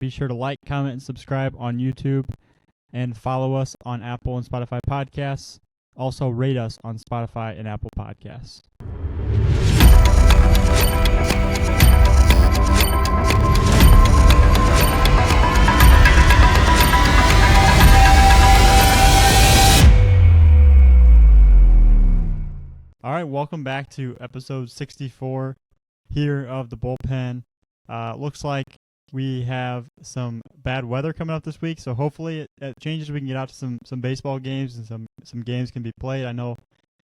Be sure to like, comment, and subscribe on YouTube, and follow us on Apple and Spotify podcasts. Also, rate us on Spotify and Apple podcasts. All right, welcome back to episode 64 here of the Bullpen. Looks like we have some bad weather coming up this week, so hopefully it changes. We can get out to some baseball games and some games can be played. I know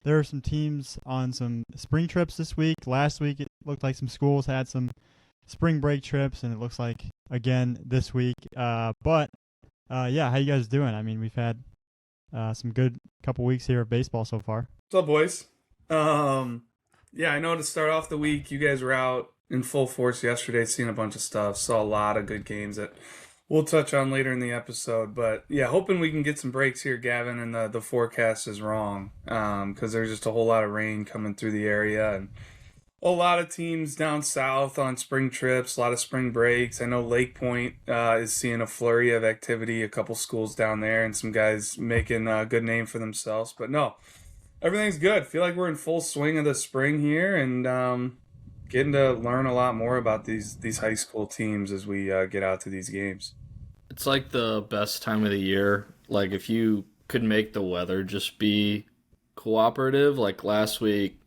there are some teams on some spring trips this week. Last week it looked like some schools had some spring break trips, and it looks like again this week. But how you guys doing? I mean, we've had some good couple weeks here of baseball so far. What's up, boys? I know to start off the week, you guys were out in full force yesterday, seeing a bunch of stuff. Saw a lot of good games that we'll touch on later in the episode. But yeah, hoping we can get some breaks here, Gavin, and the forecast is wrong because there's just a whole lot of rain coming through the area and a lot of teams down south on spring trips, a lot of spring breaks. I know Lake Point is seeing a flurry of activity, a couple schools down there, and some guys making a good name for themselves. But no, everything's good. Feel like we're in full swing of the spring here, and getting to learn a lot more about these high school teams as we get out to these games. It's like the best time of the year. Like if you could make the weather just be cooperative, like last week,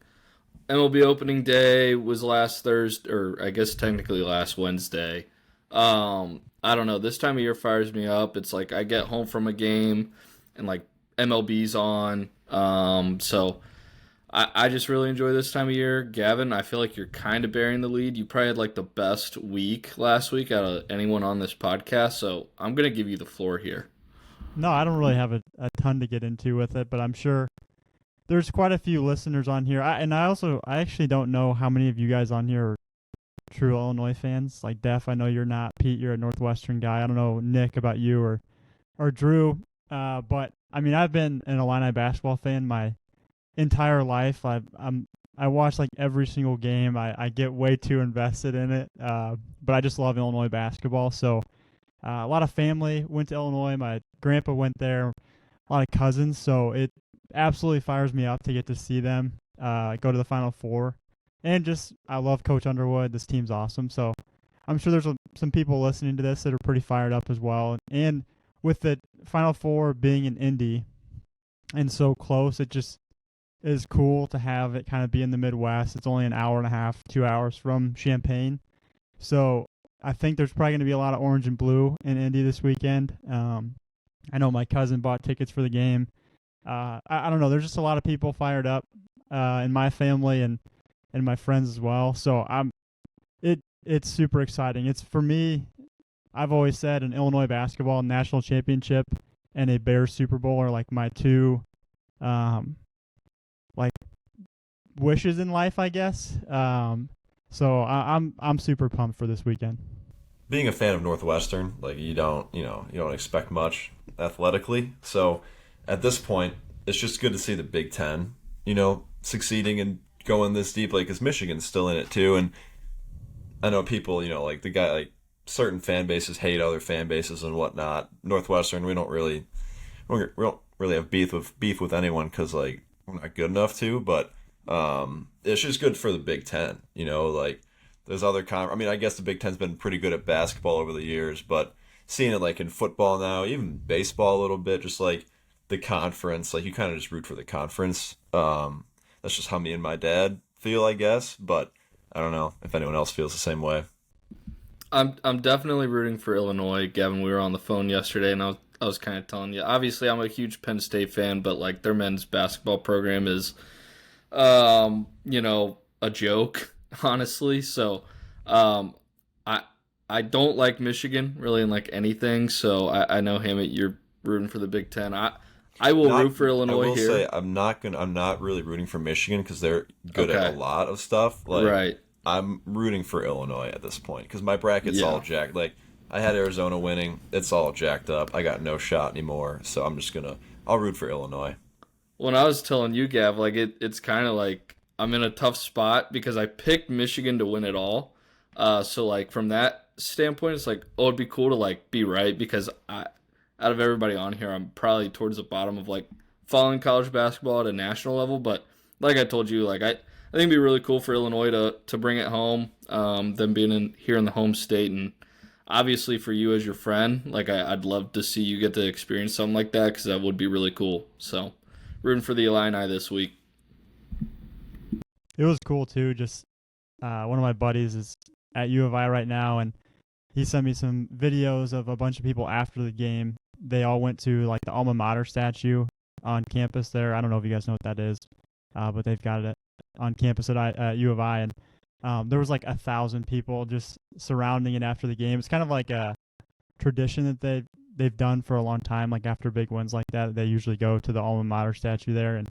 MLB opening day was last Thursday, or I guess technically last Wednesday. I don't know. This time of year fires me up. It's like I get home from a game and like MLB's on. So I just really enjoy this time of year. Gavin, I feel like you're kind of bearing the lead. You probably had like the best week last week out of anyone on this podcast. So I'm going to give you the floor here. No, I don't really have a ton to get into with it, but I'm sure there's quite a few listeners on here. I actually don't know how many of you guys on here are true Illinois fans. Like Def, I know you're not. Pete, you're a Northwestern guy. I don't know, Nick, about you or Drew. But I mean, I've been an Illini basketball fan my entire life. I watch like every single game. I get way too invested in it. But I just love Illinois basketball. So a lot of family went to Illinois. My grandpa went there. A lot of cousins. So it absolutely fires me up to get to see them go to the Final Four. And just I love Coach Underwood. This team's awesome. So I'm sure there's some people listening to this that are pretty fired up as well. And with the Final Four being in Indy and so close, it just is cool to have it kind of be in the Midwest. It's only an hour and a half, 2 hours from Champaign. So I think there's probably going to be a lot of orange and blue in Indy this weekend. I know my cousin bought tickets for the game. I don't know. There's just a lot of people fired up in my family and my friends as well. So it's super exciting. It's, for me, I've always said an Illinois basketball national championship and a Bears Super Bowl are like my two wishes in life, I guess. So I'm super pumped for this weekend. Being a fan of Northwestern, like you don't expect much athletically. So at this point, it's just good to see the Big Ten, succeeding and going this deep, like, because Michigan's still in it too. And I know people, like the guy, like certain fan bases hate other fan bases and whatnot. Northwestern, we don't really have beef with anyone because like we're not good enough to, but it's just good for the Big Ten, like there's other I guess the Big Ten's been pretty good at basketball over the years, but seeing it like in football now, even baseball a little bit, just like the conference, like you kind of just root for the conference. That's just how me and my dad feel, I guess, but I don't know if anyone else feels the same way. I'm definitely rooting for Illinois. Gavin, we were on the phone yesterday, and I was kind of telling you, obviously I'm a huge Penn State fan, but like their men's basketball program is, a joke, honestly. So, I don't like Michigan really in like anything. So I know, Hammett, you're rooting for the Big Ten. I will root for Illinois. I will say I'm not really rooting for Michigan because they're good at a lot of stuff. Like, right. I'm rooting for Illinois at this point because my bracket's all jacked. Like, I had Arizona winning. It's all jacked up. I got no shot anymore. So I'll root for Illinois. When I was telling you, Gav, like it's kind of like I'm in a tough spot because I picked Michigan to win it all. So like from that standpoint, it's like, oh, it'd be cool to like be right because out of everybody on here, I'm probably towards the bottom of like following college basketball at a national level. But like I told you, like I think it'd be really cool for Illinois to bring it home, them being here in the home state, and obviously for you as your friend, like I'd love to see you get to experience something like that because that would be really cool. So rooting for the Illini this week. It was cool too. Just one of my buddies is at U of I right now, and he sent me some videos of a bunch of people after the game. They all went to like the alma mater statue on campus there. I don't know if you guys know what that is, but they've got it on campus at U of I, and there was like 1,000 people just surrounding it after the game. It's kind of like a tradition that they've done for a long time. Like after big wins like that, they usually go to the alma mater statue there, and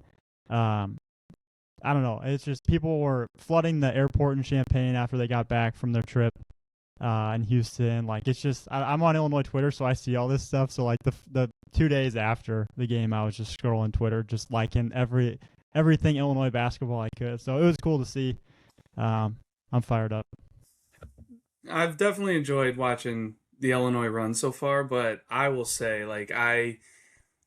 I don't know. It's just people were flooding the airport in Champaign after they got back from their trip in Houston. Like it's just I'm on Illinois Twitter, so I see all this stuff. So like the 2 days after the game, I was just scrolling Twitter, just liking everything Illinois basketball I could. So it was cool to see. I'm fired up. I've definitely enjoyed watching the Illinois run so far, but I will say, like, I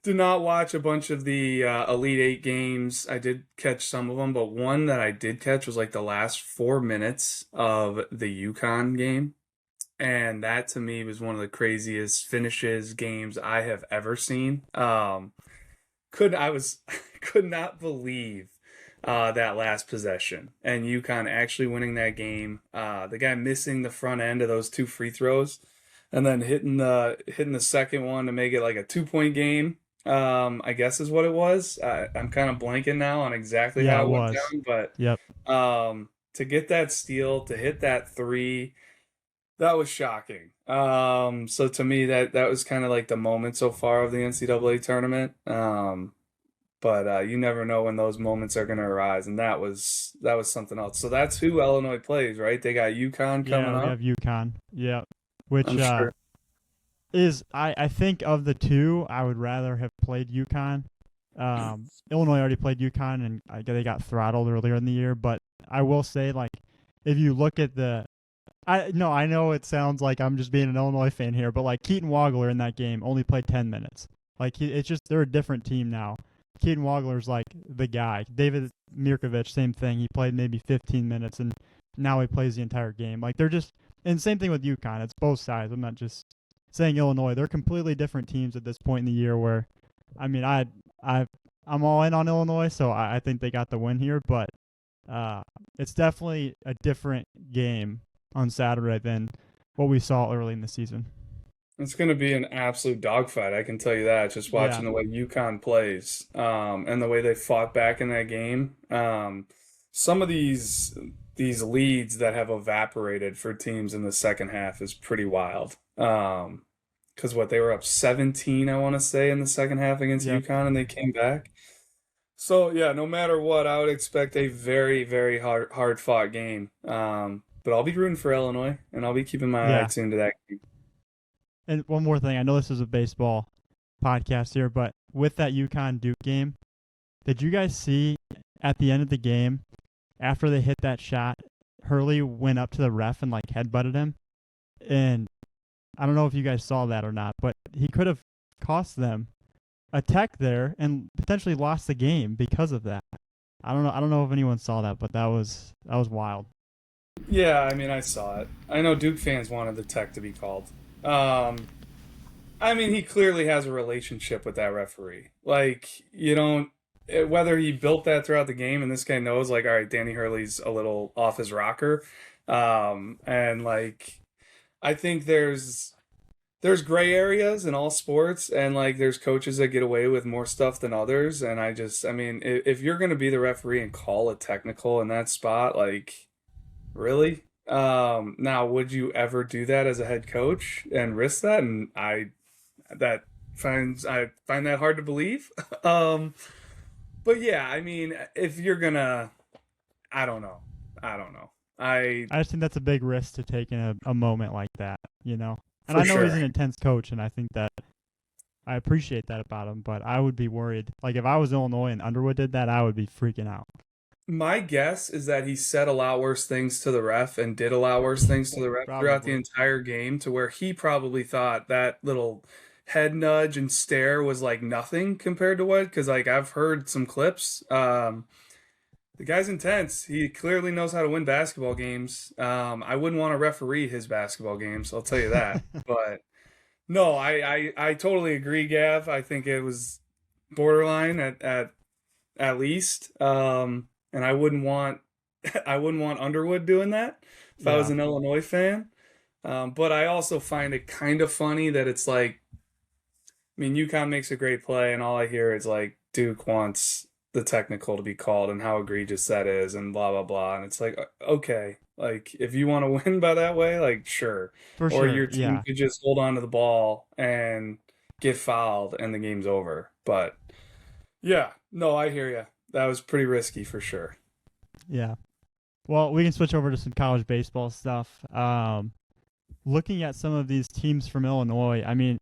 did not watch a bunch of the Elite Eight games. I did catch some of them, but one that I did catch was like the last 4 minutes of the UConn game. And that to me was one of the craziest finishes games I have ever seen. Could not believe that last possession and UConn actually winning that game. The guy missing the front end of those 2 free throws, and then hitting the second one to make it like a 2-point game. I guess is what it was. I'm kind of blanking now on exactly how it went down, but yep. To get that steal, to hit that 3, that was shocking. So to me, that was kind of like the moment so far of the NCAA tournament. But you never know when those moments are going to arise, and that was something else. So that's who Illinois plays, right? They got UConn coming up. Yeah, we have UConn. Yeah, which I'm sure. is I think of the two, I would rather have played UConn. Illinois already played UConn, and they got throttled earlier in the year. But I will say, like, if you look at I know it sounds like I'm just being an Illinois fan here, but like Keaton Wagler in that game only played 10 minutes. Like it's just they're a different team now. Keaton Wagler's like the guy. David Mirkovic, same thing. He played maybe 15 minutes, and now he plays the entire game. Like they're just, and same thing with UConn. It's both sides. I'm not just saying Illinois. They're completely different teams at this point in the year. Where, I mean, I'm all in on Illinois, so I think they got the win here. But it's definitely a different game on Saturday than what we saw early in the season. It's going to be an absolute dogfight. I can tell you that. Just watching the way UConn plays, and the way they fought back in that game. Some of these leads that have evaporated for teams in the second half is pretty wild. Because they were up 17, I want to say, in the second half against UConn, and they came back. So yeah, no matter what, I would expect a very, very hard fought game. But I'll be rooting for Illinois, and I'll be keeping my eye tuned to that game. And one more thing, I know this is a baseball podcast here, but with that UConn Duke game, did you guys see at the end of the game, after they hit that shot, Hurley went up to the ref and like headbutted him? And I don't know if you guys saw that or not, but he could have cost them a tech there and potentially lost the game because of that. I don't know if anyone saw that, but that was wild. Yeah, I mean, I saw it. I know Duke fans wanted the tech to be called. I mean, he clearly has a relationship with that referee. Like, you don't, whether he built that throughout the game, and this guy knows, like, all right, Danny Hurley's a little off his rocker. And like, I think there's gray areas in all sports, and like, there's coaches that get away with more stuff than others. And I mean, if you're going to be the referee and call a technical in that spot, like, really? Now, would you ever do that as a head coach and risk that? And I find that hard to believe. But yeah, I mean, if you're gonna, I don't know. I just think that's a big risk to take in a moment like that, you know. And I know sure. He's an intense coach, and I think that I appreciate that about him. But I would be worried. Like if I was Illinois and Underwood did that, I would be freaking out. My guess is that he said a lot worse things to the ref and did a lot worse things to the ref throughout the Probably. entire game, to where he probably thought that little head nudge and stare was like nothing compared to what, because like I've heard some clips. The guy's intense. He clearly knows how to win basketball games. I wouldn't want to referee his basketball games, I'll tell you that. But no, I totally agree, Gav. I think it was borderline at least. And I wouldn't want I wouldn't want Underwood doing that if I was Yeah, an Illinois fan. But I also find it kind of funny that it's like, I mean, UConn makes a great play, and all I hear is like Duke wants the technical to be called and how egregious that is, and blah blah blah. And it's like, okay, like if you want to win by that way, like sure, for or sure. your team Yeah. could just hold on to the ball and get fouled, and the game's over. But yeah, no, I hear you. That was pretty risky for sure. Yeah. Well, we can switch over to some college baseball stuff. Looking at some of these teams from Illinois, I mean,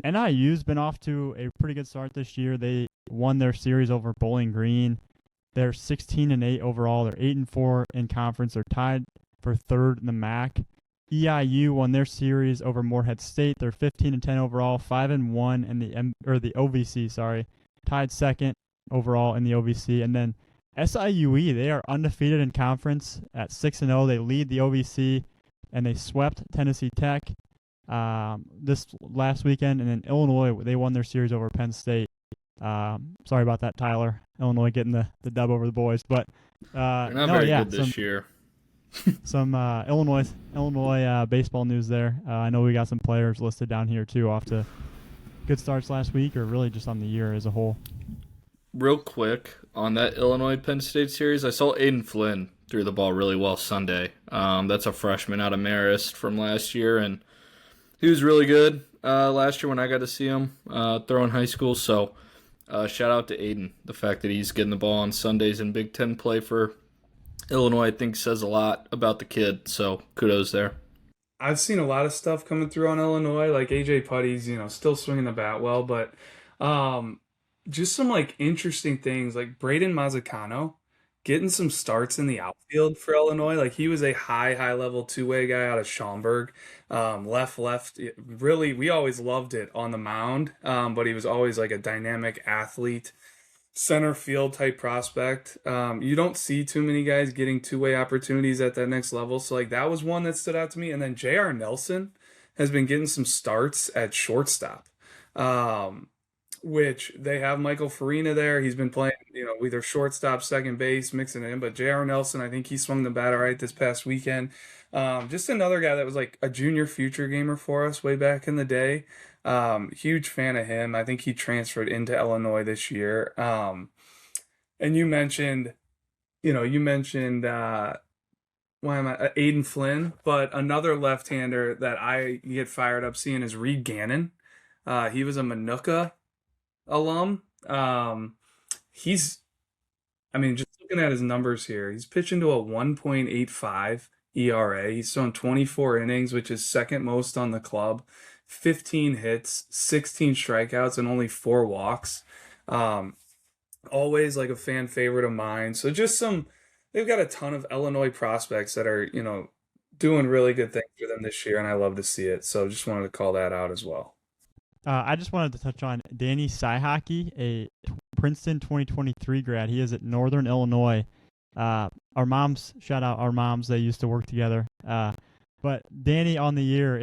NIU's been off to a pretty good start this year. They won their series over Bowling Green. They're 16-8 overall. They're 8-4 in conference. They're tied for third in the MAC. EIU won their series over Morehead State. They're 15-10 overall, 5-1 in the OVC. Sorry, tied second overall in the OVC. And then SIUE, they are undefeated in conference at 6-0. They lead the OVC, and they swept Tennessee Tech this last weekend. And then Illinois, they won their series over Penn State. Sorry about that, Tyler. Illinois getting the dub over the boys, but They're not very good some this year. some Illinois baseball news there. I know we got some players listed down here too, off to good starts last week, or really just on the year as a whole. Real quick on that Illinois Penn State series, I saw Aiden Flynn threw the ball really well Sunday. That's a freshman out of Marist from last year, and he was really good last year when I got to see him throw in high school. So shout out to Aiden. The fact that he's getting the ball on Sundays in Big Ten play for Illinois, I think, says a lot about the kid. So kudos there. I've seen a lot of stuff coming through on Illinois, like AJ Putty's, still swinging the bat well, but um, just some like interesting things, like Braden Mazzacano getting some starts in the outfield for Illinois. Like he was a high level two-way guy out of Schaumburg, left. Really, we always loved it on the mound, but he was always like a dynamic athlete, center field type prospect. You don't see too many guys getting two-way opportunities at that next level. So like that was one that stood out to me. And then J.R. Nelson has been getting some starts at shortstop. Which they have Michael Farina there. He's been playing, either shortstop, second base, mixing it in. But J.R. Nelson, I think he swung the bat all right this past weekend. Just another guy that was like a junior future gamer for us way back in the day. Huge fan of him. I think he transferred into Illinois this year. And you mentioned why am I Aiden Flynn, but another left-hander that I get fired up seeing is Reed Gannon. He was a Manuka alum. He's, I mean, just looking at his numbers here, he's pitching to a 1.85 ERA. He's thrown 24 innings, which is second most on the club. 15 hits, 16 strikeouts, and only 4 walks. Always like a fan favorite of mine. So they've got a ton of Illinois prospects that are, doing really good things for them this year, and I love to see it. So just wanted to call that out as well. I just wanted to touch on Danny Saihaki, a Princeton 2023 grad. He is at Northern Illinois. Shout out our moms. They used to work together. But Danny on the year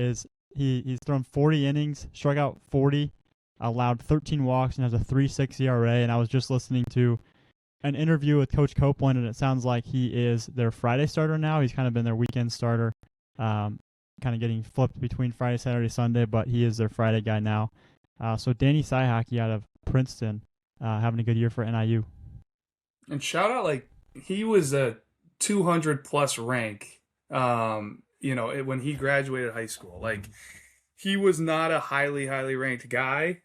he's thrown 40 innings, struck out 40, allowed 13 walks, and has a 3.6 ERA. And I was just listening to an interview with Coach Copeland, and it sounds like he is their Friday starter now. He's kind of been their weekend starter. Kind of getting flipped between Friday, Saturday, Sunday, but he is their Friday guy now. So Danny Saihaki out of Princeton, having a good year for NIU. And shout out, like, he was a 200 plus rank, when he graduated high school. Like, he was not a highly ranked guy.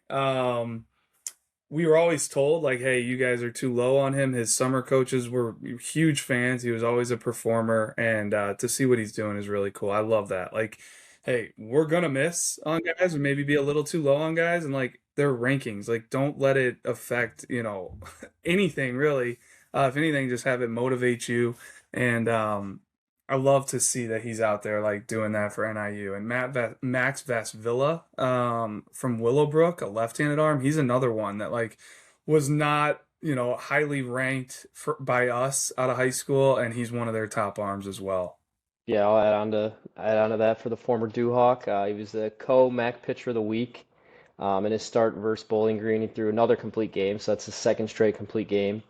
We were always told, like, hey, you guys are too low on him. His summer coaches were huge fans. He was always a performer, and to see what he's doing is really cool. I love that. Like, hey, we're going to miss on guys and maybe be a little too low on guys, and, like, their rankings. Like, don't let it affect, anything, really. If anything, just have it motivate you. And I love to see that he's out there like doing that for NIU. And Max Vasvilla from Willowbrook, a left-handed arm, he's another one that like was not highly ranked by us out of high school, and he's one of their top arms as well. Yeah, I'll add on to that for the former Dewhawk. He was the co-MAC pitcher of the week. In his start versus Bowling Green, he threw another complete game, so that's his second straight complete game.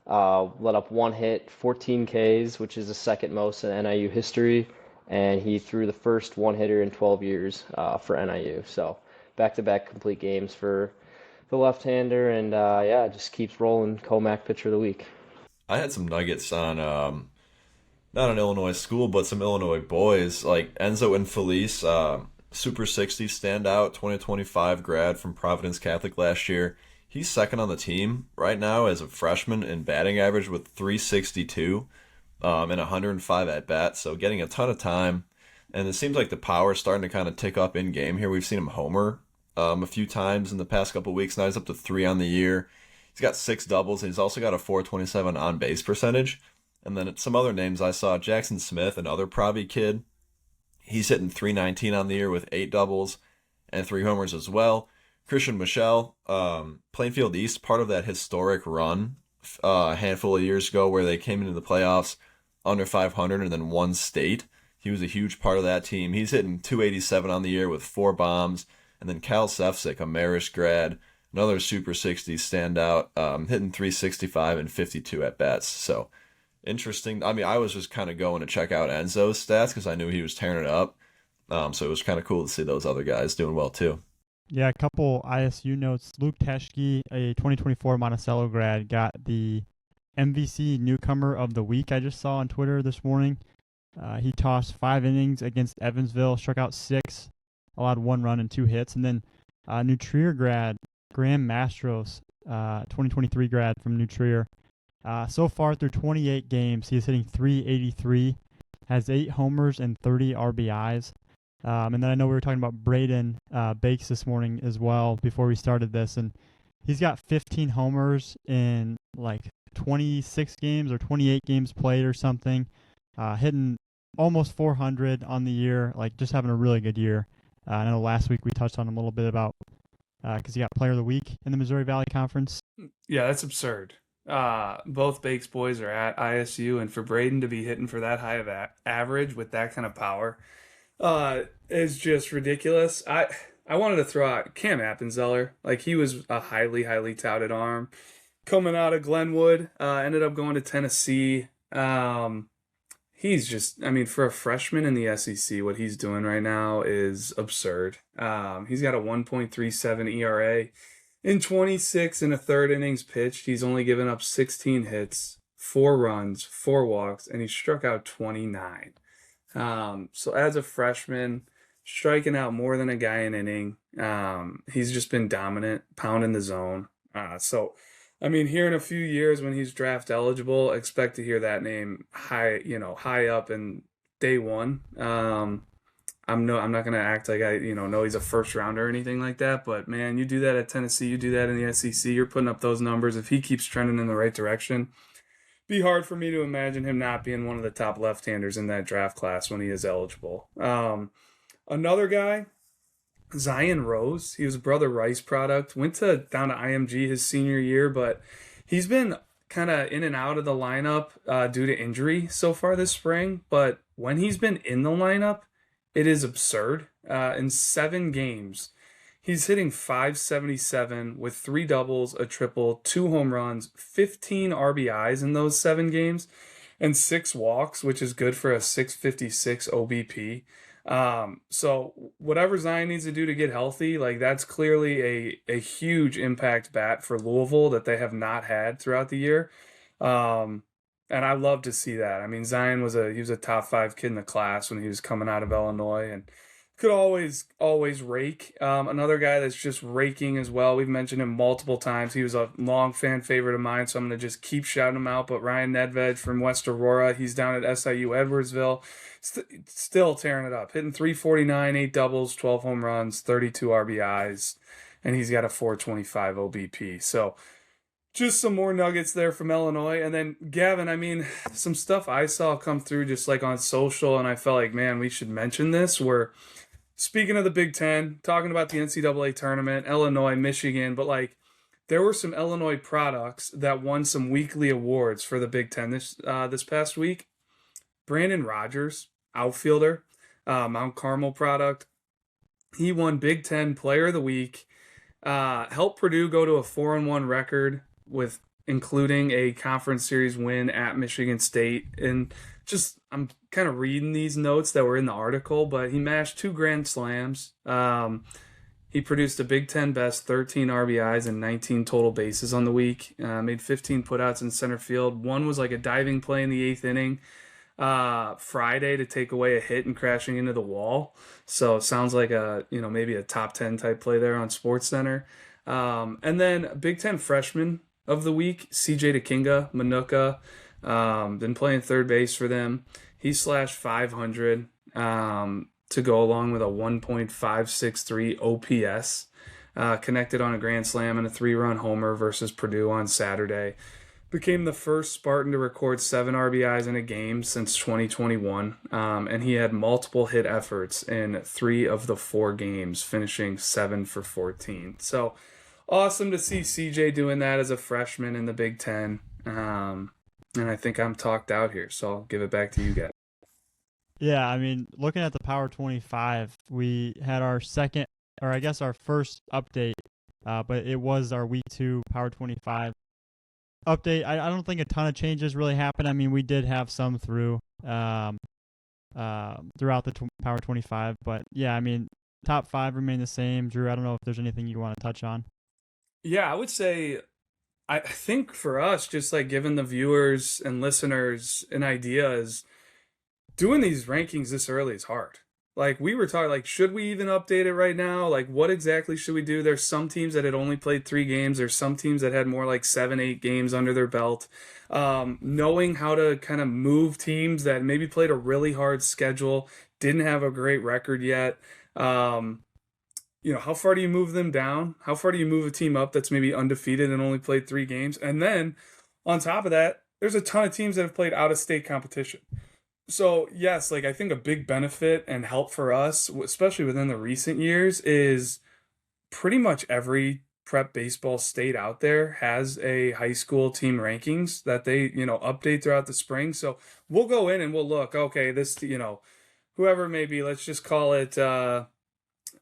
Let up one hit, 14 Ks, which is the second most in NIU history, and he threw the first one-hitter in 12 years for NIU. So back-to-back complete games for the left-hander, and yeah, just keeps rolling. Co-MAC pitcher of the week. I had some nuggets on not an Illinois school, but some Illinois boys like Enzo and Felice, Super 60 standout, 2025 grad from Providence Catholic last year. He's second on the team right now as a freshman in batting average with 362 and 105 at bat, so getting a ton of time. And it seems like the power is starting to kind of tick up in game here. We've seen him homer a few times in the past couple of weeks. Now he's up to 3 on the year. He's got 6 doubles, and he's also got a 427 on base percentage. And then some other names I saw, Jackson Smith, another Provi kid. He's hitting 319 on the year with 8 doubles and 3 homers as well. Christian Michel, Plainfield East, part of that historic run a handful of years ago where they came into the playoffs under 500 and then won state. He was a huge part of that team. He's hitting 287 on the year with 4 bombs. And then Cal Sefcik, a Marist grad, another Super 60 standout, hitting 365 and 52 at bats. So interesting. I mean, I was just kind of going to check out Enzo's stats because I knew he was tearing it up. So it was kind of cool to see those other guys doing well too. Yeah, a couple ISU notes. Luke Teschke, a 2024 Monticello grad, got the MVC Newcomer of the Week I just saw on Twitter this morning. He tossed 5 innings against Evansville, struck out 6, allowed 1 run and 2 hits. And then New Trier grad, Graham Mastros, 2023 grad from New Trier. So far through 28 games, he is hitting 383, has 8 homers and 30 RBIs. And then I know we were talking about Braden Bakes this morning as well before we started this, and he's got 15 homers in like 26 games or 28 games played or something, hitting almost 400 on the year, like just having a really good year. I know last week we touched on him a little bit about because he got Player of the Week in the Missouri Valley Conference. Yeah, that's absurd. Both Bakes boys are at ISU, and for Braden to be hitting for that high of average with that kind of power is just ridiculous. I wanted to throw out Cam Appenzeller. Like, he was a highly, highly touted arm coming out of Glenwood, ended up going to Tennessee. He's just, I mean, for a freshman in the SEC, what he's doing right now is absurd. He's got a 1.37 ERA. In 26 and a third innings pitched, he's only given up 16 hits, 4 runs, 4 walks, and he struck out 29. So as a freshman, striking out more than a guy an inning, he's just been dominant, pounding the zone. So, I mean, here in a few years when he's draft eligible, expect to hear that name high up in day one. I'm not gonna act like I know he's a first rounder or anything like that, but man, you do that at Tennessee, you do that in the SEC, you're putting up those numbers. If he keeps trending in the right direction, be hard for me to imagine him not being one of the top left-handers in that draft class when he is eligible. Another guy, Zion Rose, he was a Brother Rice product, went down to IMG his senior year, but he's been kind of in and out of the lineup due to injury so far this spring. But when he's been in the lineup, it is absurd. In 7 games, he's hitting 577 with 3 doubles, a triple, 2 home runs, 15 RBIs in those 7 games, and 6 walks, which is good for a 656 OBP. So whatever Zion needs to do to get healthy, like that's clearly a huge impact bat for Louisville that they have not had throughout the year. And I love to see that. I mean, Zion was a top 5 kid in the class when he was coming out of Illinois and could always rake. Another guy that's just raking as well. We've mentioned him multiple times. He was a long fan favorite of mine, so I'm going to just keep shouting him out. But Ryan Nedved from West Aurora, he's down at SIU Edwardsville, still tearing it up, hitting 349, 8 doubles, 12 home runs, 32 RBIs, and he's got a 425 OBP. So just some more nuggets there from Illinois. And then Gavin, I mean, some stuff I saw come through just like on social, and I felt like, man, we should mention this. Where speaking of the Big Ten, talking about the NCAA tournament, Illinois, Michigan, but like there were some Illinois products that won some weekly awards for the Big Ten this past week. Brandon Rogers, outfielder, Mount Carmel product. He won Big Ten Player of the Week. Helped Purdue go to a 4-1 record with including a conference series win at Michigan State. And just I'm kind of reading these notes that were in the article, but he mashed 2 grand slams. He produced a Big Ten best 13 RBIs and 19 total bases on the week. Made 15 putouts in center field. One was like a diving play in the 8th inning. Friday to take away a hit and crashing into the wall. So it sounds like maybe a top 10 type play there on SportsCenter. And then Big Ten freshman of the week, CJ DeKinga, Manuka, been playing third base for them. He slashed 500 to go along with a 1.563 OPS. Connected on a grand slam and a 3-run homer versus Purdue on Saturday. Became the first Spartan to record 7 RBIs in a game since 2021, and he had multiple hit efforts in 3 of the 4 games, finishing 7 for 14. So awesome to see CJ doing that as a freshman in the Big Ten, and I think I'm talked out here, so I'll give it back to you guys. Yeah, I mean, looking at the Power 25, we had our second, or I guess our first update, but it was our Week 2 Power 25 update. I don't think a ton of changes really happened. I mean, we did have some throughout the Power 25, but yeah, I mean, top 5 remain the same. Drew, I don't know if there's anything you want to touch on. Yeah, I would say, I think for us, just like giving the viewers and listeners an idea is doing these rankings this early is hard. Like we were talking, like, should we even update it right now? Like, what exactly should we do? There's some teams that had only played 3 games. There's some teams that had more like 7, 8 games under their belt. Knowing how to kind of move teams that maybe played a really hard schedule, didn't have a great record yet. How far do you move them down? How far do you move a team up that's maybe undefeated and only played 3 games? And then on top of that, there's a ton of teams that have played out-of-state competition. So, yes, like I think a big benefit and help for us, especially within the recent years, is pretty much every prep baseball state out there has a high school team rankings that they, update throughout the spring. So we'll go in and we'll look, okay, this, whoever it may be, let's just call it, I'm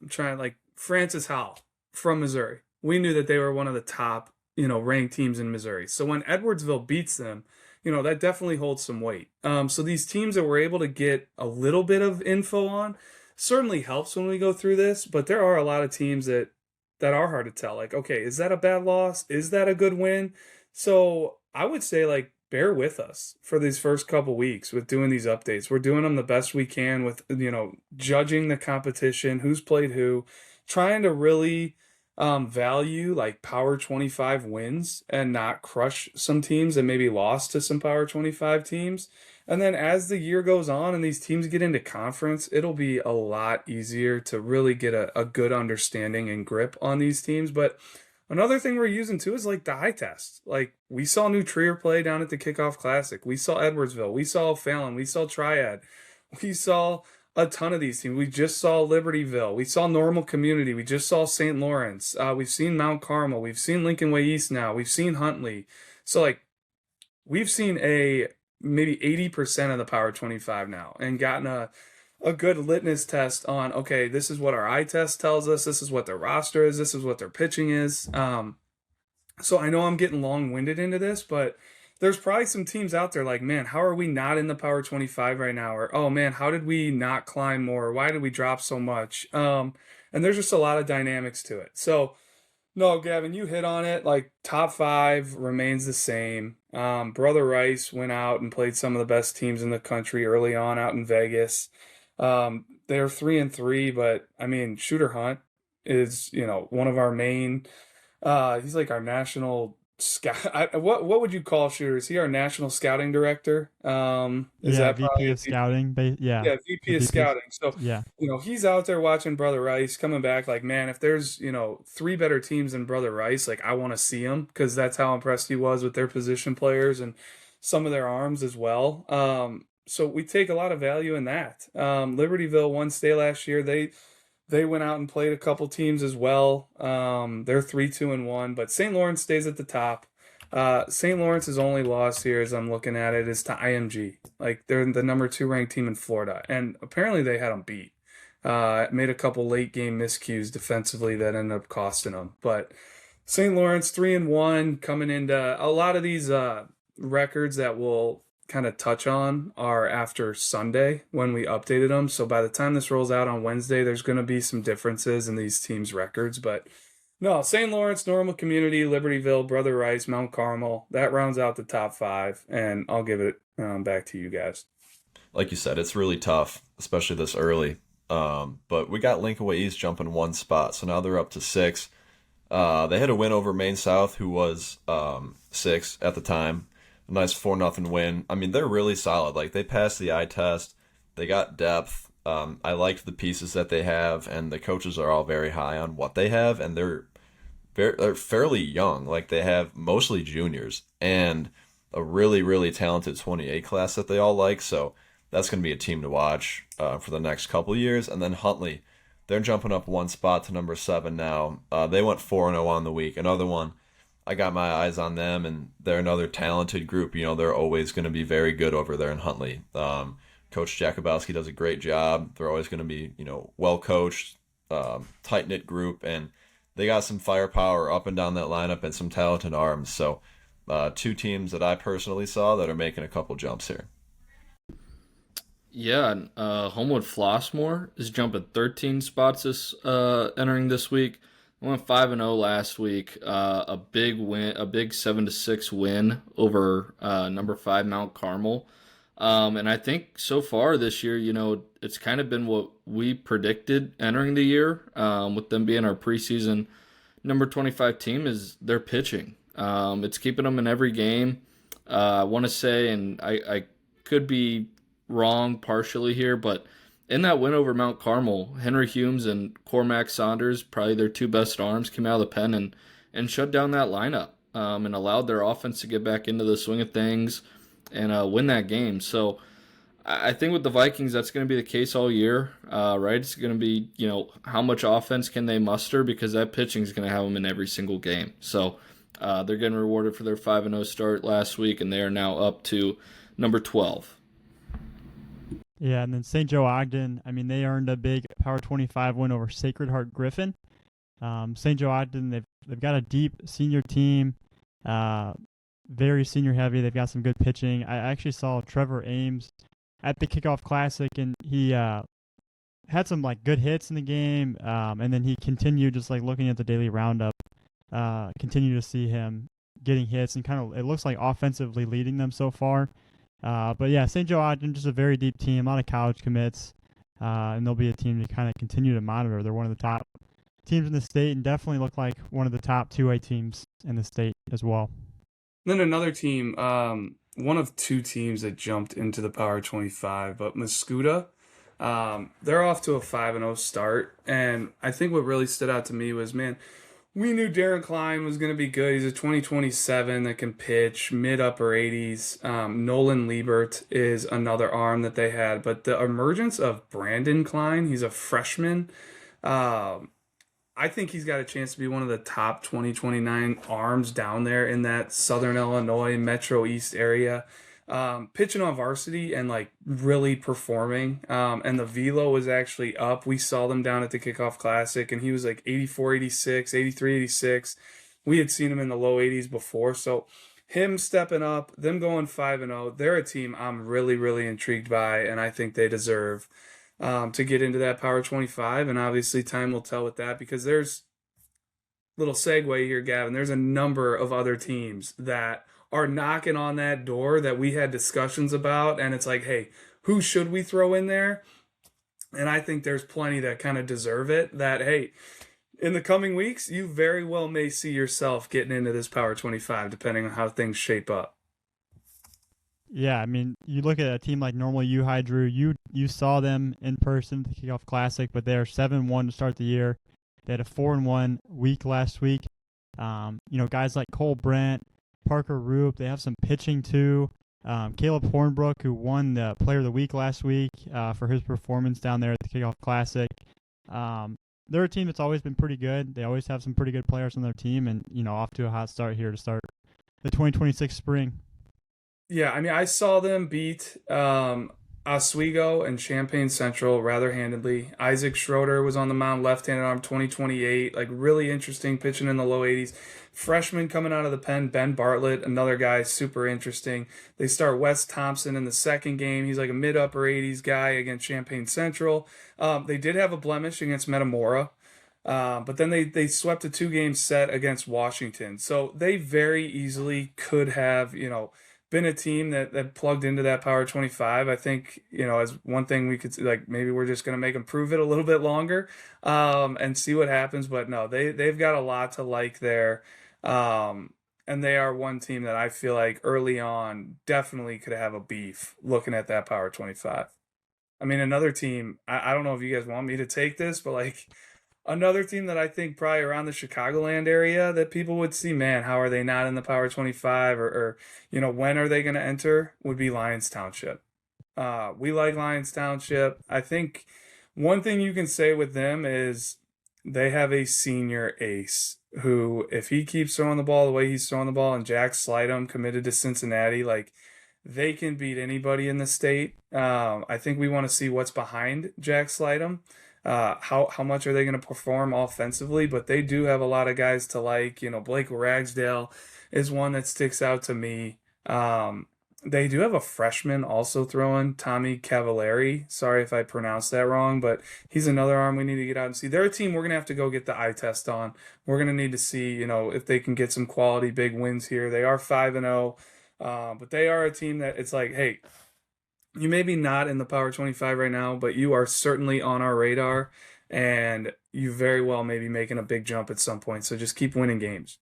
trying like Francis Howell from Missouri. We knew that they were one of the top, ranked teams in Missouri. So when Edwardsville beats them, that definitely holds some weight. So these teams that we're able to get a little bit of info on certainly helps when we go through this, but there are a lot of teams that are hard to tell. Like, okay, is that a bad loss? Is that a good win? So I would say, like, bear with us for these first couple weeks with doing these updates. We're doing them the best we can with, judging the competition, who's played who, trying to really value like Power 25 wins and not crush some teams and maybe lost to some Power 25 teams. And then as the year goes on and these teams get into conference, it'll be a lot easier to really get a good understanding and grip on these teams. But another thing we're using too is like the eye test. Like we saw New Trier play down at the Kickoff Classic. We saw Edwardsville. We saw Fallon. We saw Triad. We saw a ton of these teams. We just saw Libertyville. We saw Normal Community. We just saw St. Lawrence. We've seen Mount Carmel. We've seen Lincoln Way East now. We've seen Huntley. So like we've seen maybe 80% of the Power 25 now and gotten a good litmus test on, okay, this is what our eye test tells us. This is what their roster is. This is what their pitching is. So I know I'm getting long-winded into this, but there's probably some teams out there like, man, how are we not in the Power 25 right now? Or, oh, man, how did we not climb more? Why did we drop so much? And there's just a lot of dynamics to it. So, no, Gavin, you hit on it. Like, top 5 remains the same. Brother Rice went out and played some of the best teams in the country early on out in Vegas. They're 3-3, but, I mean, Shooter Hunt is, one of our main, he's like our national scout. What would you call Shooter? Is he our national scouting director? Is Yeah, that VP probably of scouting. Yeah, yeah, the VP of VP. scouting. So, Yeah, he's out there watching Brother Rice coming back like, man, if there's, three better teams than Brother Rice, like I want to see them because that's how impressed he was with their position players and some of their arms as well. So we take a lot of value in that. Libertyville won state last year. They went out and played a couple teams as well. They're 3-2-1, but St. Lawrence stays at the top. St. Lawrence's only loss here, as I'm looking at it, is to IMG. Like they're the number 2 ranked team in Florida, and apparently they had them beat. Made a couple late game miscues defensively that ended up costing them. But St. Lawrence 3-1 coming into a lot of these records that we'll kind of touch on are after Sunday when we updated them. So by the time this rolls out on Wednesday, there's going to be some differences in these teams' records, but. No, St. Lawrence, Normal Community, Libertyville, Brother Rice, Mount Carmel. That rounds out the top 5, and I'll give it back to you guys. Like you said, it's really tough, especially this early. But we got Lincoln East jumping 1 spot, so now they're up to 6. They had a win over Maine South, who was 6 at the time. A nice 4-0 win. I mean, they're really solid. Like, they passed the eye test. They got depth. I liked the pieces that they have, and the coaches are all very high on what they have, and they're fairly young. Like, they have mostly juniors and a really, really talented 28 class that they all like. So that's going to be a team to watch for the next couple of years. And then Huntley, they're jumping up 1 spot to number 7 now. They went 4-0 on the week. Another one, I got my eyes on them, and they're another talented group. They're always going to be very good over there in Huntley. Coach Jakubowski does a great job. They're always going to be, well coached, tight knit group, and they got some firepower up and down that lineup and some talented arms. So, 2 teams that I personally saw that are making a couple jumps here. Yeah, Homewood Flossmoor is jumping 13 spots entering this week. They went 5-0 last week. A big win, a big 7-6 win over number 5 Mount Carmel. And I think so far this year, it's kind of been what we predicted entering the year, with them being our preseason number 25 team, is their pitching. It's keeping them in every game. I want to say, and I could be wrong partially here, but in that win over Mount Carmel, Henry Humes and Cormac Saunders, probably their 2 best arms, came out of the pen and shut down that lineup, and allowed their offense to get back into the swing of things and win that game. So I think with the Vikings, that's going to be the case all year, right? It's going to be, how much offense can they muster, because that pitching is going to have them in every single game. So they're getting rewarded for their 5-0 start last week, and they are now up to number 12. yeah, and then St. Joe Ogden. I mean, they earned a big Power 25 win over Sacred Heart Griffin. St. Joe Ogden, they've got a deep senior team. Very senior heavy. They've got some good pitching. I actually saw Trevor Ames at the Kickoff Classic, and he had some good hits in the game, and then he continued, just looking at the daily roundup, continue to see him getting hits and kind of, it looks like, offensively leading them so far. But yeah, St. Joe Ogden, just a very deep team, a lot of college commits, and they'll be a team to kind of continue to monitor. They're one of the top teams in the state, and definitely look like one of the top 2A teams in the state as well. Then another team, one of 2 teams that jumped into the Power 25, but Mascoutah, they're off to a 5-0 start. And I think what really stood out to me was, man, we knew Darren Klein was going to be good. He's a 2027 that can pitch mid-upper 80s. Nolan Liebert is another arm that they had. But the emergence of Brandon Klein, he's a freshman. I think he's got a chance to be one of the top 2029 arms down there in that Southern Illinois Metro East area. Pitching on varsity and really performing. And the velo was actually up. We saw them down at the Kickoff Classic, and he was 84, 86, 83, 86. We had seen him in the low 80s before. So him stepping up, them going 5-0, they're a team I'm really, really intrigued by, and I think they deserve to get into that Power 25, and obviously time will tell with that, because there's little segue here, Gavin. There's a number of other teams that are knocking on that door that we had discussions about, and it's hey, who should we throw in there? And I think there's plenty that kind of deserve it. That, hey, in the coming weeks, you very well may see yourself getting into this Power 25, depending on how things shape up. Yeah, I mean, you look at a team like normal U High, Drew. You saw them in person at the Kickoff Classic, but they're 7-1 to start the year. They had a 4-1 week last week. Guys like Cole Brent, Parker Roop, they have some pitching too. Caleb Hornbrook, who won the Player of the Week last week for his performance down there at the Kickoff Classic. They're a team that's always been pretty good. They always have some pretty good players on their team, and off to a hot start here to start the 2026 spring. Yeah, I mean, I saw them beat Oswego and Champaign Central rather handedly. Isaac Schroeder was on the mound, left-handed arm, 2028, like really interesting, pitching in the low 80s. Freshman coming out of the pen, Ben Bartlett, another guy, super interesting. They start Wes Thompson in the second game. He's like a mid-upper 80s guy against Champaign Central. They did have a blemish against Metamora. But then they swept a 2-game set against Washington. So they very easily could have, been a team that plugged into that Power 25. I think, as one thing we could like, maybe we're just going to make them prove it a little bit longer and see what happens. But no, they've got a lot to like there. And they are one team that I feel like early on definitely could have a beef looking at that Power 25. I mean, another team, I don't know if you guys want me to take this, but like, another team that I think probably around the Chicagoland area that people would see, man, how are they not in the Power 25 or when are they going to enter, would be Lions Township. We like Lions Township. I think one thing you can say with them is they have a senior ace who, if he keeps throwing the ball the way he's throwing the ball, and Jack Slidham committed to Cincinnati, like they can beat anybody in the state. I think we want to see what's behind Jack Slidham. How much are they going to perform offensively? But they do have a lot of guys to like. Blake Ragsdale is one that sticks out to me. They do have a freshman also throwing, Tommy Cavallari. Sorry if I pronounced that wrong, but he's another arm we need to get out and see. They're a team we're going to have to go get the eye test on. We're going to need to see, if they can get some quality big wins here. They are 5-0, but they are a team that it's like, hey, you may be not in the Power 25 right now, but you are certainly on our radar, and you very well may be making a big jump at some point. So just keep winning games.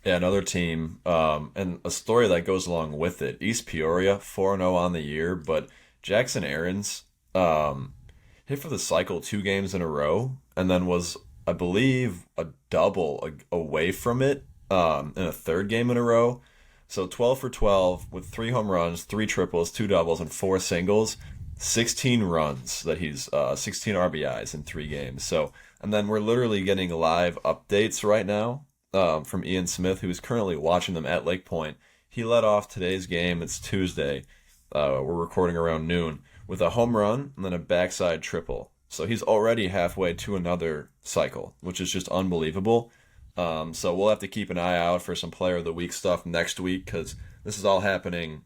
Yeah, another team, and a story that goes along with it. East Peoria, 4-0 on the year, but Jackson Aarons hit for the cycle 2 games in a row, and then was, I believe, a double away from it in a 3rd game in a row. So 12 for 12 with 3 home runs, 3 triples, 2 doubles, and 4 singles. 16 runs that he's 16 RBIs in 3 games. So, and then we're literally getting live updates right now from Ian Smith, who is currently watching them at Lake Point. He led off today's game. It's Tuesday. We're recording around noon with a home run and then a backside triple. So he's already halfway to another cycle, which is just unbelievable. So we'll have to keep an eye out for some Player of the Week stuff next week, because this is all happening,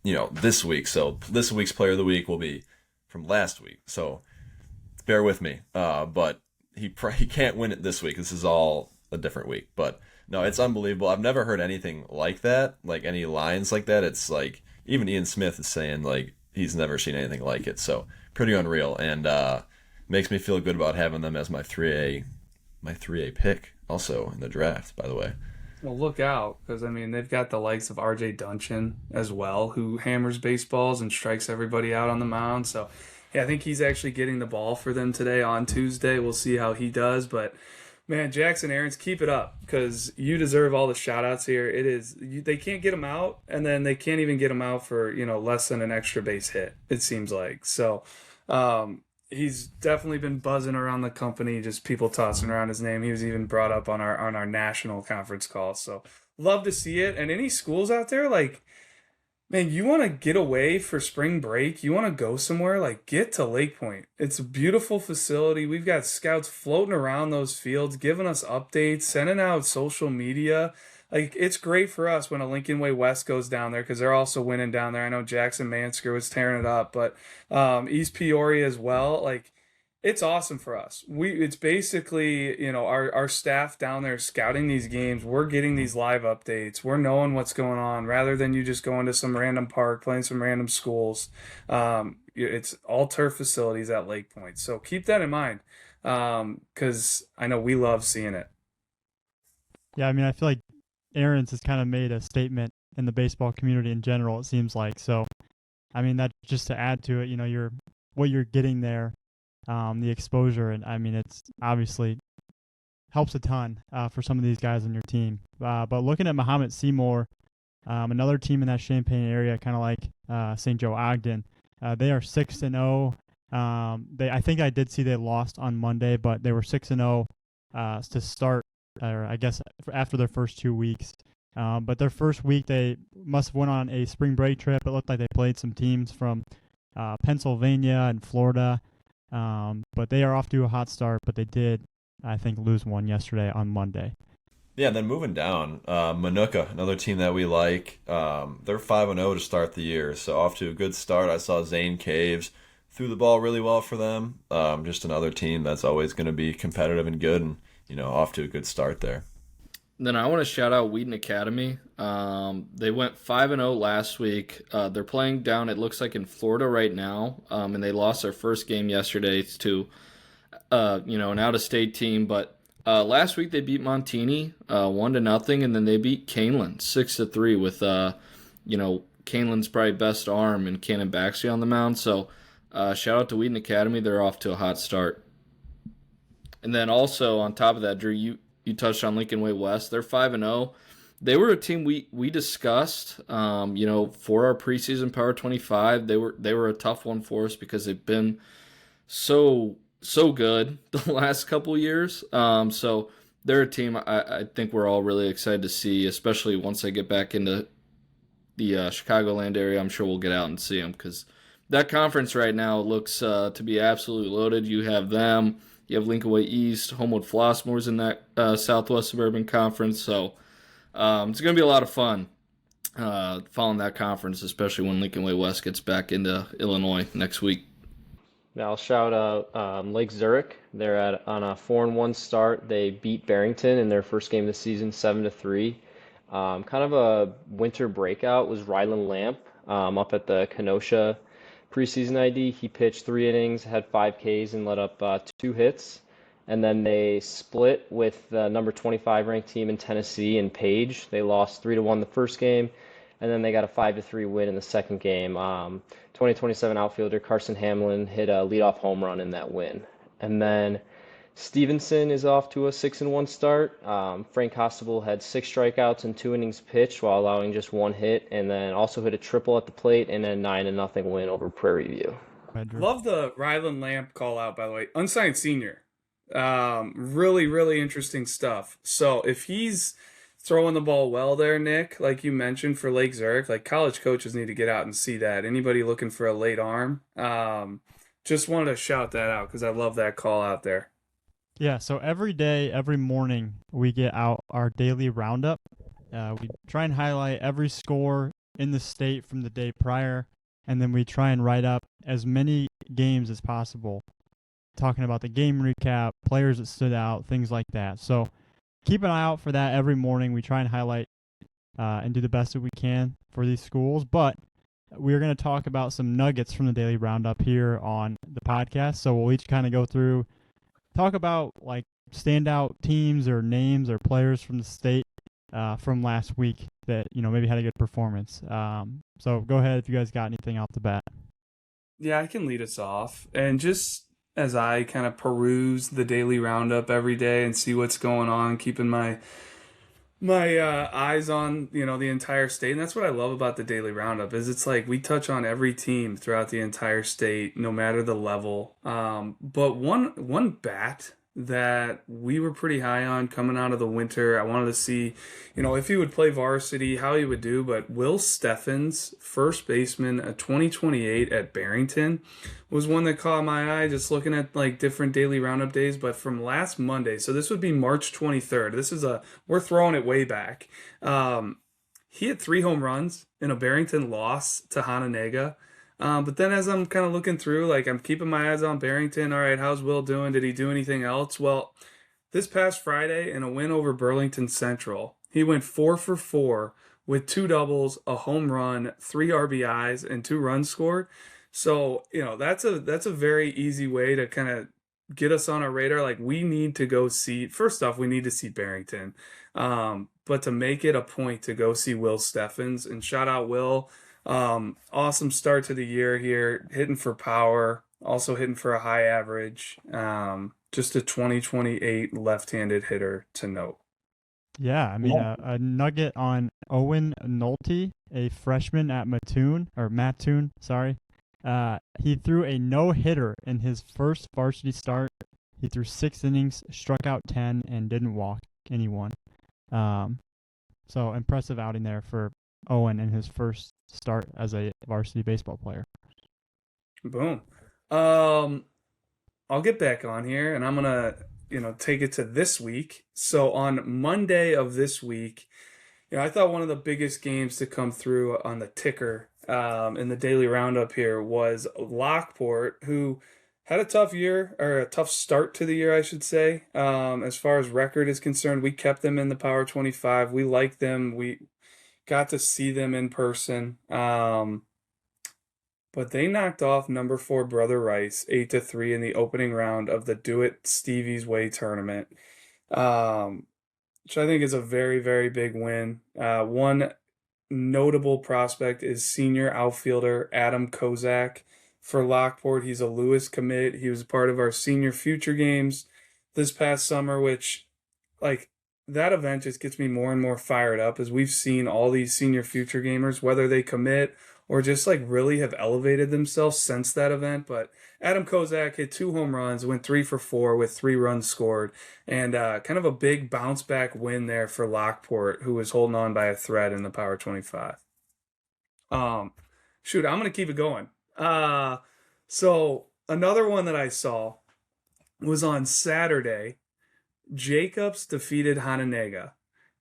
this week. So this week's Player of the Week will be from last week. So bear with me. But he can't win it this week. This is all a different week. But no, it's unbelievable. I've never heard anything like that, like any lines like that. It's like even Ian Smith is saying like he's never seen anything like it. So pretty unreal, and makes me feel good about having them as my 3A pick. Also in the draft, by the way. Well, look out, because, they've got the likes of R.J. Duncan as well, who hammers baseballs and strikes everybody out on the mound. So, yeah, I think he's actually getting the ball for them today on Tuesday. We'll see how he does. But, man, Jackson Aarons, keep it up, because you deserve all the shout-outs here. They can't get him out, and then they can't even get him out for, less than an extra base hit, it seems like. So, he's definitely been buzzing around the company, just people tossing around his name. He was even brought up on our national conference call. So love to see it. And any schools out there, like, man, you want to get away for spring break, you want to go somewhere, like, get to Lake Point. It's a beautiful facility. We've got scouts floating around those fields, giving us updates, sending out social media. Like, it's great for us when a Lincoln Way West goes down there, because they're also winning down there. I know Jackson Mansker was tearing it up, but East Peoria as well. Like, it's awesome for us. It's basically, our staff down there scouting these games. We're getting these live updates. We're knowing what's going on, rather than you just going to some random park, playing some random schools. It's all turf facilities at Lake Point. So keep that in mind. because I know we love seeing it. Yeah, I mean, I feel like Aaron's has kind of made a statement in the baseball community in general, it seems like. So, I mean, that just to add to it, what you're getting there, the exposure, and I mean, it's obviously helps a ton for some of these guys on your team. But looking at Muhammad Seymour, another team in that Champaign area, kind of like St. Joe Ogden, they are 6-0. I think I did see they lost on Monday, but they were 6-0 to start, or I guess after their first 2 weeks. But their first week, they must have went on a spring break trip. It looked like they played some teams from Pennsylvania and Florida. But they are off to a hot start, but they did, I think, lose one yesterday on Monday. Yeah, then moving down, Manuka, another team that we like. They're 5-0 to start the year, so off to a good start. I saw Zane Caves threw the ball really well for them. Just another team that's always going to be competitive and good, and off to a good start there. Then I want to shout out Wheaton Academy. They went 5-0 last week. They're playing down, it looks like, in Florida right now, and they lost their first game yesterday to an out-of-state team. But last week they beat Montini 1-0, and then they beat Canelan 6-3 with Canelan's probably best arm and Cannon Baxley on the mound. So shout out to Wheaton Academy. They're off to a hot start. And then also on top of that, Drew, you touched on Lincoln Way West. They're 5-0. They were a team we discussed, for our preseason Power 25. They were a tough one for us because they've been so good the last couple years. So they're a team I think we're all really excited to see, especially once they get back into the Chicagoland area. I'm sure we'll get out and see them because that conference right now looks to be absolutely loaded. You have them. You have Lincoln Way East, Homewood Flossmoor's in that Southwest Suburban Conference. So it's going to be a lot of fun following that conference, especially when Lincoln Way West gets back into Illinois next week. Now I'll shout out Lake Zurich. They're on a 4-1 start. They beat Barrington in their first game of the season, 7-3. Kind of a winter breakout was Rylan Lamp up at the Kenosha preseason ID. He pitched 3 innings, had 5 Ks, and let up 2 hits. And then they split with the number 25 ranked team in Tennessee in Page. They lost 3-1 the first game, and then they got a 5-3 win in the second game. 2027 outfielder Carson Hamlin hit a leadoff home run in that win. And then Stevenson is off to a 6-1 start. Frank Costable had 6 strikeouts and 2 innings pitched while allowing just 1 hit, and then also hit a triple at the plate and a 9-0 win over Prairie View. Love the Rylan Lamp call out, by the way. Unsigned senior. Really, really interesting stuff. So if he's throwing the ball well there, Nick, like you mentioned for Lake Zurich, like college coaches need to get out and see that. Anybody looking for a late arm, just wanted to shout that out because I love that call out there. Yeah, so every day, every morning, we get out our daily roundup. We try and highlight every score in the state from the day prior, and then we try and write up as many games as possible, talking about the game recap, players that stood out, things like that. So keep an eye out for that every morning. We try and highlight and do the best that we can for these schools, but we're going to talk about some nuggets from the daily roundup here on the podcast. So we'll each kind of go through, talk about like standout teams or names or players from the state from last week that maybe had a good performance. So go ahead if you guys got anything off the bat. Yeah, I can lead us off. And just as I kind of peruse the daily roundup every day and see what's going on, keeping my eyes on the entire state. And that's what I love about the daily roundup is it's like we touch on every team throughout the entire state, no matter the level. But one bat that we were pretty high on coming out of the winter, I wanted to see if he would play varsity, how he would do. But Will Steffens, first baseman, a 2028 at Barrington, was one that caught my eye just looking at like different daily roundup days. But from last Monday, so this would be March 23rd. We're throwing it way back. He had 3 home runs in a Barrington loss to Hononegah. But then as I'm kind of looking through, like I'm keeping my eyes on Barrington. All right, how's Will doing? Did he do anything else? Well, this past Friday in a win over Burlington Central, he went 4 for 4 with 2 doubles, a home run, 3 RBIs, and 2 runs scored. So, that's a very easy way to kind of get us on our radar. Like, we need to go see, first off, we need to see Barrington. But to make it a point to go see Will Steffens, and shout out Will. Awesome start to the year here, hitting for power, also hitting for a high average. Just a 2028 left-handed hitter to note. Yeah, I mean, a nugget on Owen Nolte, a freshman at Mattoon, sorry. He threw a no-hitter in his first varsity start. He threw 6 innings, struck out 10, and didn't walk anyone. So impressive outing there for Owen in his first start as a varsity baseball player. Boom. I'll get back on here, and I'm gonna, take it to this week. So on Monday of this week, I thought one of the biggest games to come through on the ticker in the daily roundup here was Lockport, who had a tough year, or a tough start to the year, I should say. As far as record is concerned, we kept them in the Power 25. We liked them. We got to see them in person. But they knocked off number 4 Brother Rice 8-3 in the opening round of the Do It Stevie's Way tournament, which I think is a very, very big win. One notable prospect is senior outfielder Adam Kozak for Lockport. He's a Lewis commit. He was part of our senior future games this past summer, which, that event just gets me more and more fired up, as we've seen all these senior future gamers, whether they commit or just really have elevated themselves since that event. But Adam Kozak hit 2 home runs, went 3 for 4 with 3 runs scored, and kind of a big bounce back win there for Lockport, who was holding on by a thread in the Power 25. I'm gonna keep it going. So another one that I saw was on Saturday. Jacobs defeated Hananega,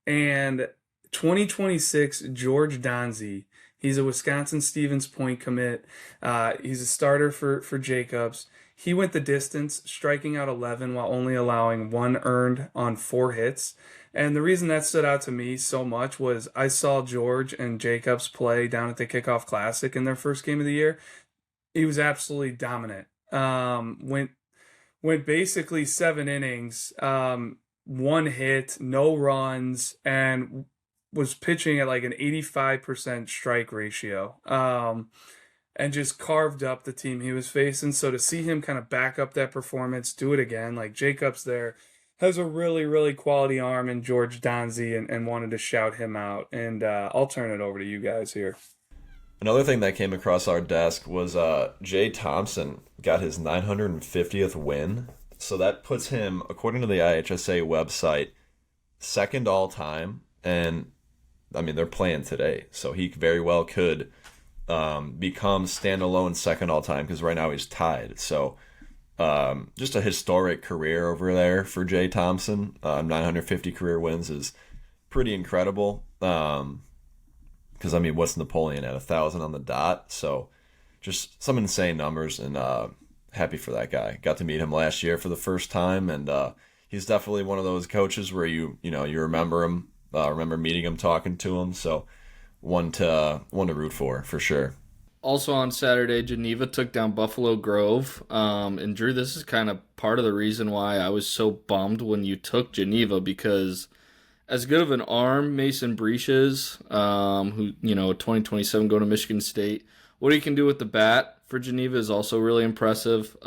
and 2026 George Donzi. He's a Wisconsin Stevens Point commit. He's a starter for Jacobs. He went the distance, striking out 11 while only allowing 1 earned on 4 hits. And the reason that stood out to me so much was I saw George and Jacobs play down at the Kickoff Classic in their first game of the year. He was absolutely dominant. Went basically 7 innings, 1 hit, no runs, and was pitching at an 85% strike ratio, and just carved up the team he was facing. So to see him kind of back up that performance, do it again, Jacobs there has a really, really quality arm in George Donzi, and wanted to shout him out. And I'll turn it over to you guys here. Another thing that came across our desk was Jay Thompson got his 950th win. So that puts him, according to the IHSA website, second all time. And I mean, they're playing today, so he very well could become standalone second all time, because right now he's tied. So just a historic career over there for Jay Thompson. 950 career wins is pretty incredible. Because, I mean, what's Napoleon at 1,000 on the dot? So just some insane numbers, and happy for that guy. Got to meet him last year for the first time, and he's definitely one of those coaches where you remember him, remember meeting him, talking to him. So one to root for sure. Also on Saturday, Geneva took down Buffalo Grove. And Drew, this is kind of part of the reason why I was so bummed when you took Geneva, because as good of an arm Mason Breach is, who, 2027 going to Michigan State, what he can do with the bat for Geneva is also really impressive.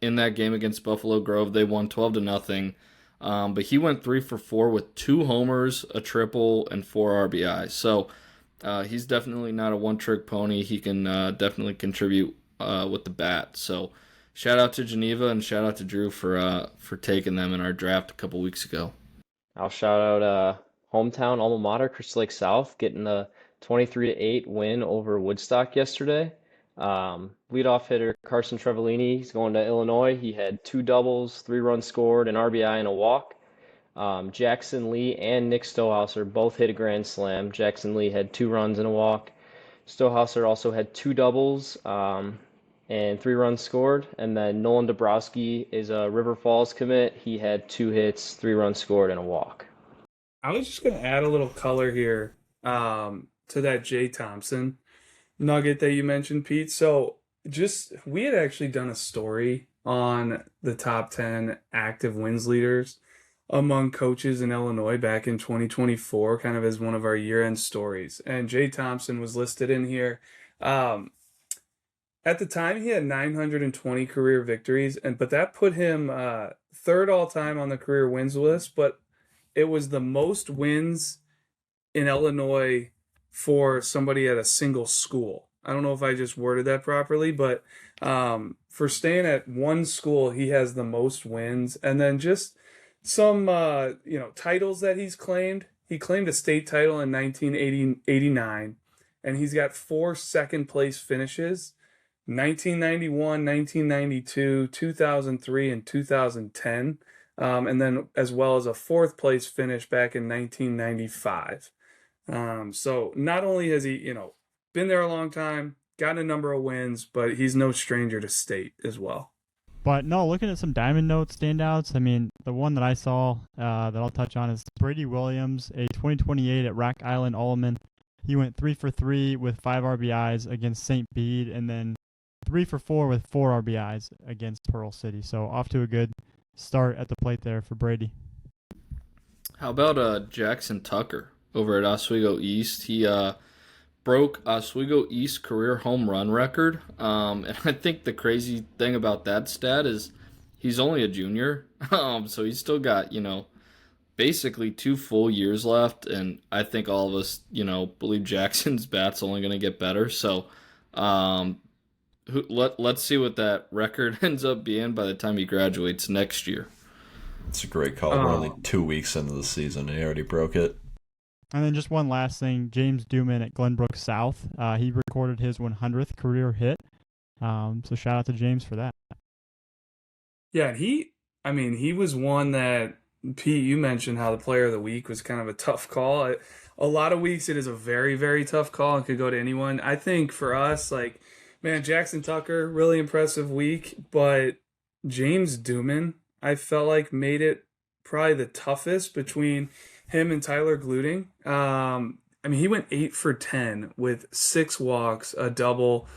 In that game against Buffalo Grove, they won 12-0. But he went 3 for 4 with 2 homers, a triple, and 4 RBIs. So he's definitely not a one-trick pony. He can definitely contribute with the bat. So shout out to Geneva, and shout out to Drew for taking them in our draft a couple weeks ago. I'll shout out hometown alma mater, Crystal Lake South, getting the 23-8 win over Woodstock yesterday. Leadoff hitter Carson Trevelini, he's going to Illinois. He had 2 doubles, 3 runs scored, an RBI, and a walk. Jackson Lee and Nick Stohauser both hit a grand slam. Jackson Lee had 2 runs and a walk. Stohauser also had 2 doubles and 3 runs scored. And then Nolan Dabrowski is a River Falls commit. He had 2 hits, 3 runs scored, and a walk. I was just going to add a little color here to that Jay Thompson nugget that you mentioned, Pete. So we had actually done a story on the top 10 active wins leaders among coaches in Illinois back in 2024, kind of as one of our year-end stories. And Jay Thompson was listed in here. At the time, he had 920 career victories, but that put him third all-time on the career wins list, but it was the most wins in Illinois for somebody at a single school. I don't know if I just worded that properly, but for staying at one school, he has the most wins. And then just some titles that he's claimed. He claimed a state title in 1989, and he's got 4 second place finishes: 1991, 1992, 2003, and 2010. And then as well as a 4th place finish back in 1995. So not only has he, been there a long time, gotten a number of wins, but he's no stranger to state as well. But no, looking at some Diamond Note standouts, I mean, the one that I saw that I'll touch on is Brady Williams, a 2028 at Rock Island Alleman. He went 3 for 3 with 5 RBIs against St. Bede, and then 3 for 4 with 4 RBIs against Pearl City. So off to a good start at the plate there for Brady. How about Jackson Tucker over at Oswego East? He broke Oswego East career home run record. And I think the crazy thing about that stat is he's only a junior. So he's still got, basically 2 full years left. And I think all of us, believe Jackson's bat's only going to get better. So let's see what that record ends up being by the time he graduates next year. It's a great call. We're only 2 weeks into the season and he already broke it. And then just one last thing, James Duman at Glenbrook South. He recorded his 100th career hit. So shout out to James for that. Yeah, he was one that, Pete, you mentioned how the player of the week was kind of a tough call. A lot of weeks it is a very, very tough call and could go to anyone. I think for us, Jackson Tucker, really impressive week, but James Duman, I felt like made it probably the toughest between him and Tyler Gluting. He went 8 for 10 with 6 walks, a double,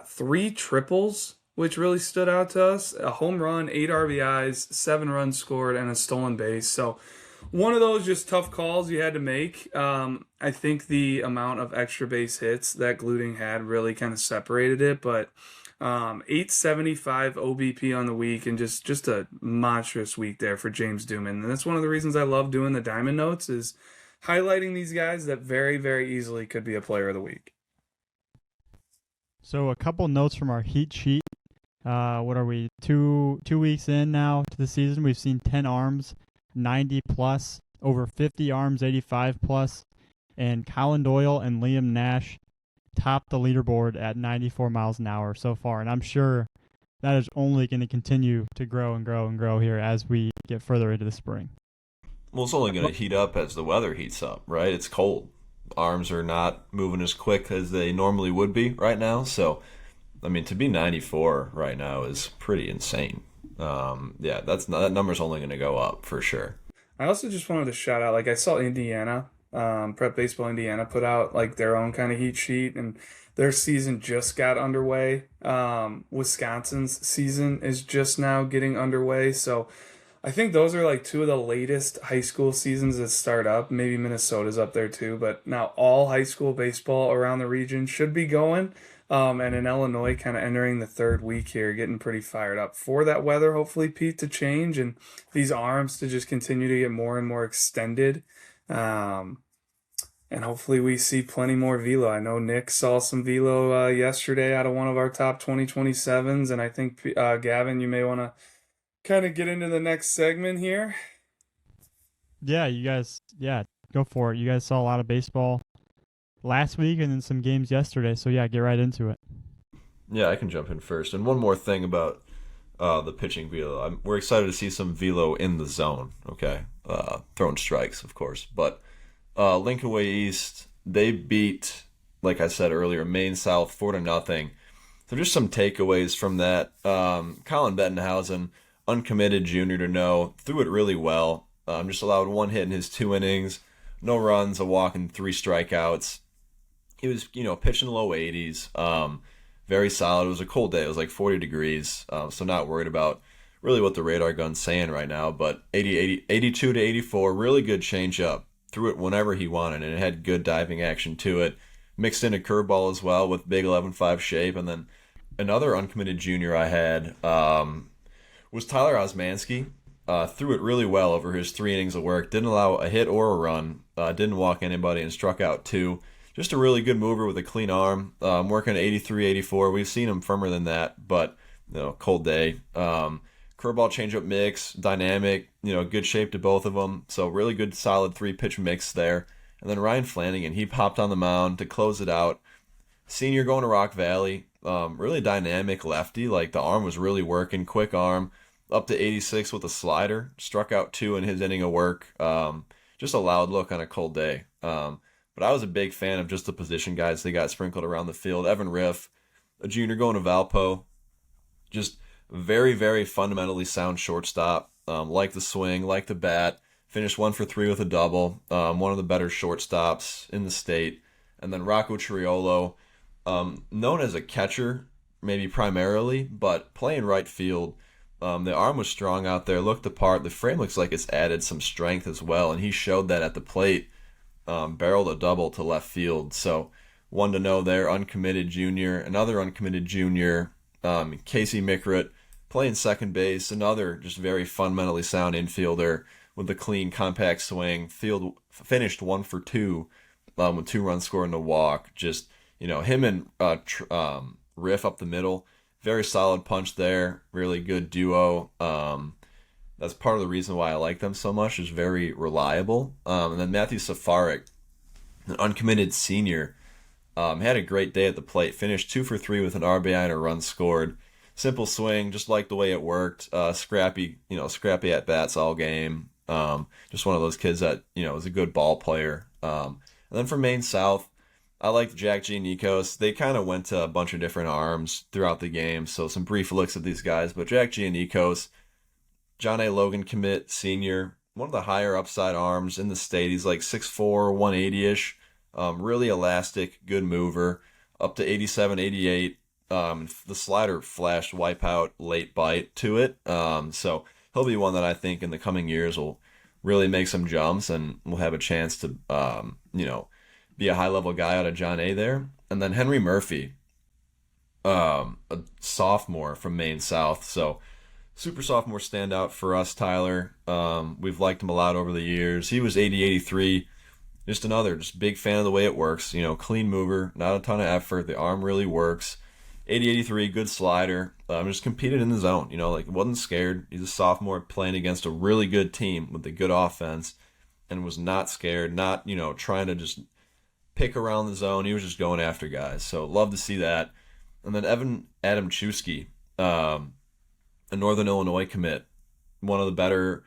3 triples, which really stood out to us. A home run, 8 RBIs, 7 runs scored, and a stolen base. So one of those just tough calls you had to make. I think the amount of extra base hits that Gluting had really kind of separated it, but 875 OBP on the week, and just a monstrous week there for James Duman. And that's one of the reasons I love doing the Diamond Notes, is highlighting these guys that very, very easily could be a player of the week. So a couple notes from our heat sheet. What are we, two weeks in now to the season? We've seen 10 arms, 90 plus, over 50 arms, 85 plus, and Colin Doyle and Liam Nash top the leaderboard at 94 miles an hour so far. And I'm sure that is only going to continue to grow and grow and grow here as we get further into the spring. Well, it's only going to heat up as the weather heats up, right? It's cold. Arms are not moving as quick as they normally would be right now. So, to be 94 right now is pretty insane. That number's only going to go up for sure. I also just wanted to shout out, I saw Indiana, Prep Baseball Indiana put out their own kind of heat sheet, and their season just got underway. Wisconsin's season is just now getting underway, so I think those are 2 of the latest high school seasons that start up. Maybe Minnesota's up there too, but now all high school baseball around the region should be going. And in Illinois, kind of entering the 3rd week here, getting pretty fired up for that weather, hopefully, Pete, to change, and these arms to just continue to get more and more extended. And hopefully we see plenty more velo. I know Nick saw some velo yesterday out of one of our top 2027s, and I think, Gavin, you may want to kind of get into the next segment here. Yeah, you guys, go for it. You guys saw a lot of baseball last week and then some games yesterday, so get right into it. Yeah, I can jump in first. And one more thing about the pitching velo. We're excited to see some velo in the zone, okay? Throwing strikes, of course. But Lincoln Way East, they beat, like I said earlier, Maine South 4-0. So just some takeaways from that. Colin Bettenhausen, uncommitted junior to no, threw it really well. Just allowed 1 hit in his 2 innings, no runs, a walk, and 3 strikeouts. He was, pitching low 80s. very solid. It was a cold day. It was like 40 degrees, so not worried about really what the radar gun's saying right now. But 82 to 84, really good changeup. Threw it whenever he wanted, and it had good diving action to it. Mixed in a curveball as well with big 11.5 shape. And then another uncommitted junior I had was Tyler Osmanski. Threw it really well over his 3 innings of work. Didn't allow a hit or a run. Didn't walk anybody and struck out 2. Just a really good mover with a clean arm. Working at 83, 84. We've seen him firmer than that, but cold day. Curveball changeup mix, dynamic, good shape to both of them. So really good, solid 3-pitch mix there. And then Ryan Flanagan, he popped on the mound to close it out. Senior going to Rock Valley. Really dynamic lefty. Like the arm was really working, quick arm. Up to 86 with a slider. Struck out 2 in his inning of work. Just a loud look on a cold day. But I was a big fan of just the position guys they got sprinkled around the field. Evan Riff, a junior going to Valpo. Just very, very fundamentally sound shortstop. Like the swing, like the bat. Finished 1 for 3 with a double. One of the better shortstops in the state. And then Rocco Triolo, known as a catcher, maybe primarily, but playing right field. The arm was strong out there, looked the part. The frame looks like it's added some strength as well, and he showed that at the plate. Barreled a double to left field. So one to know there, uncommitted junior. Another uncommitted junior, Casey Mickret, playing second base. Another just very fundamentally sound infielder with a clean, compact swing. Finished 1 for 2 with 2 runs scored and a walk. Just, him and Riff up the middle. Very solid punch there. Really good duo. That's part of the reason why I like them so much. Is very reliable. And then Matthew Safarik, an uncommitted senior, had a great day at the plate. Finished 2 for 3 with an RBI and a run scored. Simple swing, just like the way it worked. Scrappy at bats all game. Just one of those kids that is a good ball player. And then from Maine South, I liked Jack Giannikos. They kind of went to a bunch of different arms throughout the game, so some brief looks at these guys. But Jack Giannikos, John A. Logan commit, senior, one of the higher upside arms in the state. He's like 6'4", 180-ish. Really elastic, good mover. Up to 87, 88. The slider flashed wipeout, late bite to it. So he'll be one that I think in the coming years will really make some jumps and will have a chance to, be a high-level guy out of John A. there. And then Henry Murphy, a sophomore from Maine South. So super sophomore standout for us, Tyler. We've liked him a lot over the years. He was 80-83. Just big fan of the way it works. Clean mover, not a ton of effort. The arm really works. 80-83, good slider. Just competed in the zone. Wasn't scared. He's a sophomore playing against a really good team with a good offense and was not scared, not, trying to just pick around the zone. He was just going after guys. So love to see that. And then Evan Adamczewski, a Northern Illinois commit, one of the better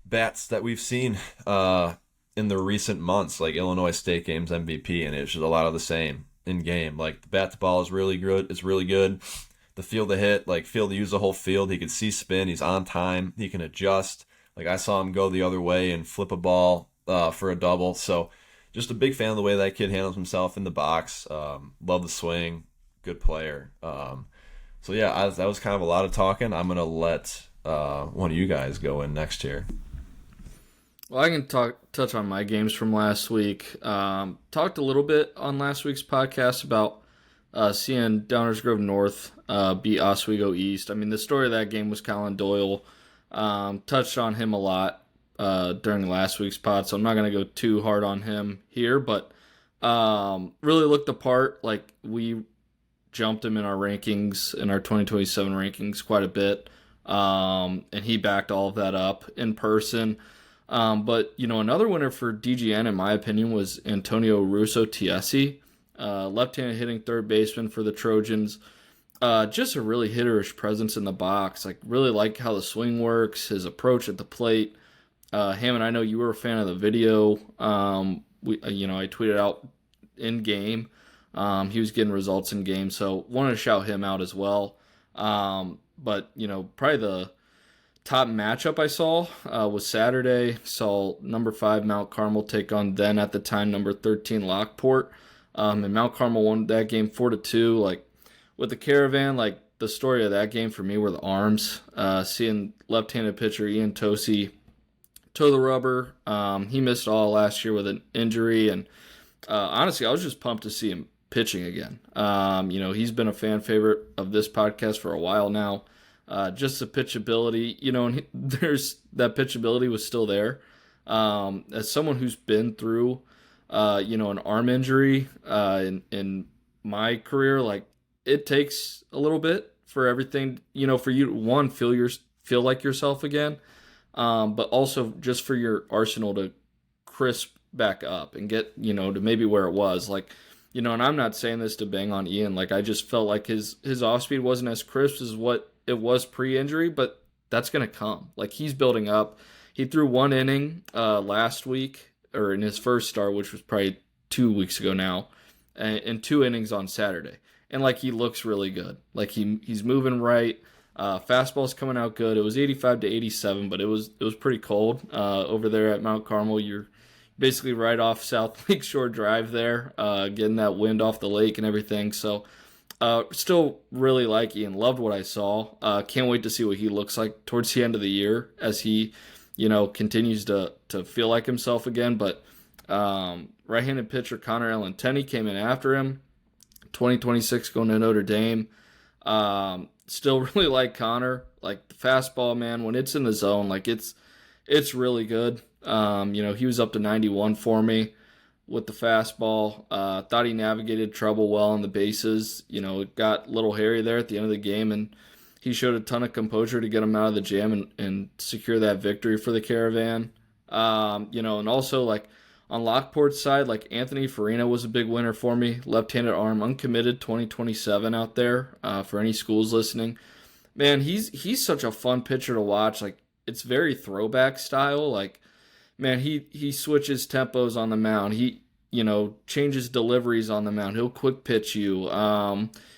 bats that we've seen in the recent months, like Illinois State games MVP, and it's just a lot of the same in game. Like the bat to ball is really good. It's really good. The field to hit, field to use the whole field. He can see spin. He's on time. He can adjust. I saw him go the other way and flip a ball for a double. So just a big fan of the way that kid handles himself in the box. Love the swing. Good player. So yeah, that was kind of a lot of talking. I'm going to let one of you guys go in next here. Well, I can touch on my games from last week. Talked a little bit on last week's podcast about seeing Downers Grove North beat Oswego East. I mean, the story of that game was Colin Doyle. Touched on him a lot during last week's pod, so I'm not going to go too hard on him here, but really looked the part. We jumped him in our rankings, in our 2027 rankings quite a bit, and he backed all of that up in person. But, another winner for DGN, in my opinion, was Antonio Russo Tiesi, left-handed hitting third baseman for the Trojans. Just a really hitterish presence in the box. Really like how the swing works, his approach at the plate. Hammond, I know you were a fan of the video. I tweeted out in game. He was getting results in game, so wanted to shout him out as well. But probably the top matchup I saw was Saturday. Saw number 5 Mount Carmel take on then at the time number 13 Lockport. And Mount Carmel won that game 4-2. with the Caravan, like the story of that game for me were the arms. Seeing left-handed pitcher Ian Tosi toe the rubber. He missed all last year with an injury, and honestly, I was just pumped to see him pitching again. He's been a fan favorite of this podcast for a while now. Just the pitchability, and there's that pitchability was still there. As someone who's been through, an arm injury in my career, like it takes a little bit for everything, for you to one feel like yourself again, but also just for your arsenal to crisp back up and get, to maybe where it was. Like, and I'm not saying this to bang on Ian. Like, I just felt like his off speed wasn't as crisp as what it was pre-injury, but that's going to come. Like, he's building up. He threw 1 inning last week, or in his first start, which was probably 2 weeks ago now, and 2 innings on Saturday. And, like, he looks really good. Like, he's moving right. Fastball's coming out good. It was 85 to 87, but it was pretty cold over there at Mount Carmel. You're basically right off South Lakeshore Drive there, getting that wind off the lake and everything. So still really like Ian. Loved what I saw. Can't wait to see what he looks like towards the end of the year as he, continues to feel like himself again. But right-handed pitcher Connor Allen-Tenney came in after him. 2026 going to Notre Dame. Still really like Connor. Like the fastball, man, when it's in the zone, like it's really good. He was up to 91 for me with the fastball. Thought he navigated trouble well on the bases. It got a little hairy there at the end of the game, and he showed a ton of composure to get him out of the jam and secure that victory for the Caravan. And also like on Lockport's side, like Anthony Farina was a big winner for me. Left-handed arm, uncommitted, 2027 out there for any schools listening. Man, he's such a fun pitcher to watch. Like it's very throwback style. Like, man, he switches tempos on the mound. He, changes deliveries on the mound. He'll quick pitch you.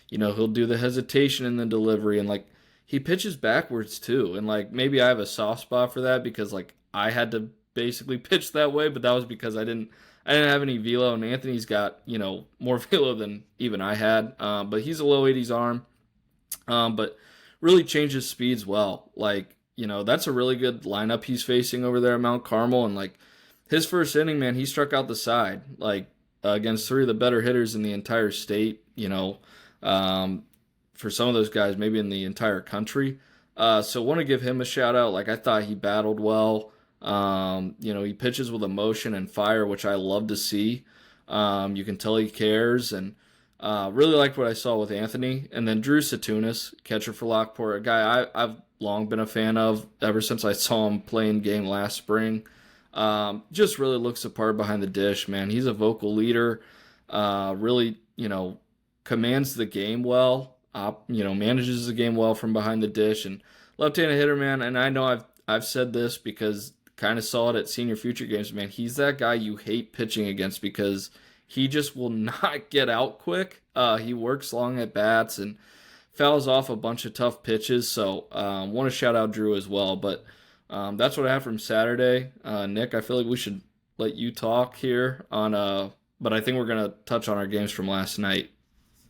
He'll do the hesitation in the delivery, and like he pitches backwards too. And like maybe I have a soft spot for that because like I had to basically pitch that way, but that was because I didn't have any velo, and Anthony's got, more velo than even I had. But he's a low 80s arm. But really changes speeds well. Like, that's a really good lineup he's facing over there at Mount Carmel. And like his first inning, man, he struck out the side, like against 3 of the better hitters in the entire state, for some of those guys, maybe in the entire country. So want to give him a shout out. Like I thought he battled well. He pitches with emotion and fire, which I love to see. You can tell he cares, and really liked what I saw with Anthony. And then Drew Satunas, catcher for Lockport, a guy I've long been a fan of ever since I saw him playing game last spring. Just really looks the part behind the dish, man. He's a vocal leader, really, commands the game well, manages the game well from behind the dish, and left-handed hitter, man. And I know I've said this because kind of saw it at senior future games, man. He's that guy you hate pitching against because he just will not get out quick. He works long at bats and fouls off a bunch of tough pitches. So want to shout out Drew as well. But that's what I have from Saturday. Nick, I feel like we should let you talk here on but I think we're going to touch on our games from last night.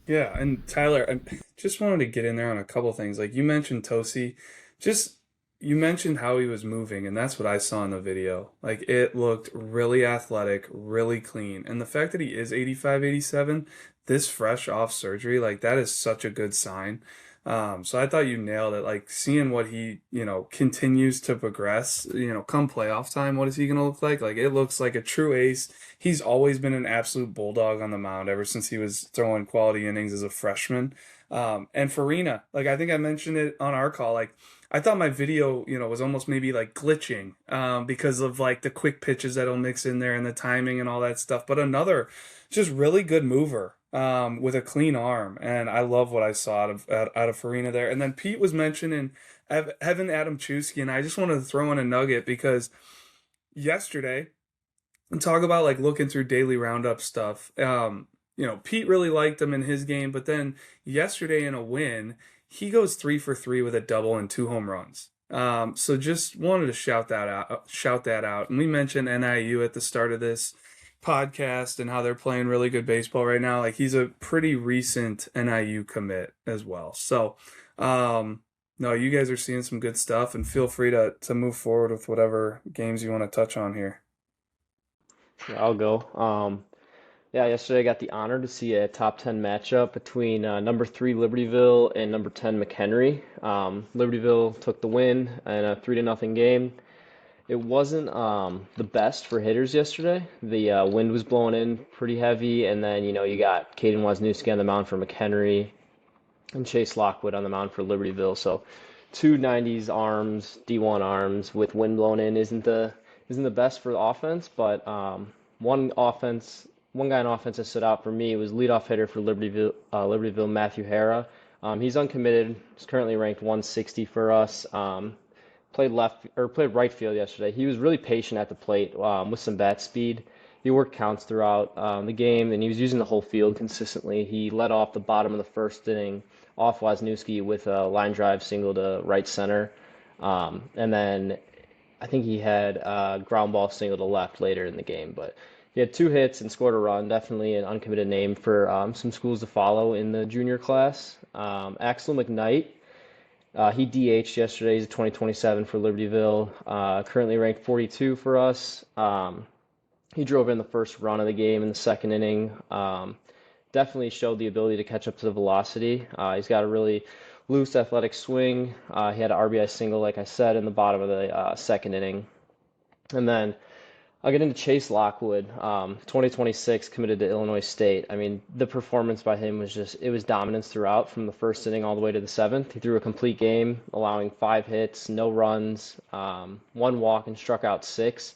Yeah, and Tyler, I just wanted to get in there on a couple things. Like you mentioned Tosi, you mentioned how he was moving, and that's what I saw in the video. Like, it looked really athletic, really clean. And the fact that he is 85, 87, this fresh off surgery, like, that is such a good sign. So I thought you nailed it. Like, seeing what he, continues to progress, come playoff time, what is he going to look like? Like, it looks like a true ace. He's always been an absolute bulldog on the mound ever since he was throwing quality innings as a freshman. And Farina, like, I think I mentioned it on our call, like, I thought my video, was almost maybe like glitching because of like the quick pitches that'll mix in there and the timing and all that stuff. But another just really good mover with a clean arm. And I love what I saw out of Farina there. And then Pete was mentioning Evan Adamczewski, and I just wanted to throw in a nugget because yesterday, and talk about like looking through daily roundup stuff. Pete really liked him in his game, but then yesterday in a win, he goes 3 for 3 with a double and 2 home runs. So just wanted to shout that out. And we mentioned NIU at the start of this. podcast and how they're playing really good baseball right now. Like he's a pretty recent NIU commit as well. So, no, you guys are seeing some good stuff, and feel free to move forward with whatever games you want to touch on here. Yeah, I'll go. Yeah, yesterday I got the honor to see a top 10 matchup between number 3 Libertyville and number 10 McHenry. Libertyville took the win in a 3-0 game. It wasn't the best for hitters yesterday. The wind was blowing in pretty heavy, and then you got Caden Wozniewski on the mound for McHenry and Chase Lockwood on the mound for Libertyville. So two 90s arms, D1 arms with wind blowing in isn't the best for the offense, but one guy on offense that stood out for me was leadoff hitter for Libertyville Matthew Hara. He's uncommitted. He's currently ranked 160 for us. Played right field yesterday. He was really patient at the plate with some bat speed. He worked counts throughout the game, and he was using the whole field consistently. He led off the bottom of the first inning off Wozniewski with a line drive single to right center, and then I think he had a ground ball single to left later in the game. But he had 2 hits and scored a run. Definitely an uncommitted name for some schools to follow in the junior class. Axel McKnight. He DH'd yesterday. He's a 2027 for Libertyville. Currently ranked 42 for us. He drove in the first run of the game in the second inning. Definitely showed the ability to catch up to the velocity. He's got a really loose athletic swing. He had an RBI single, like I said, in the bottom of the second inning. And then I'll get into Chase Lockwood, 2026, committed to Illinois State. I mean, the performance by him it was dominance throughout from the first inning all the way to the seventh. He threw a complete game, allowing 5 hits, no runs, 1 walk, and struck out 6.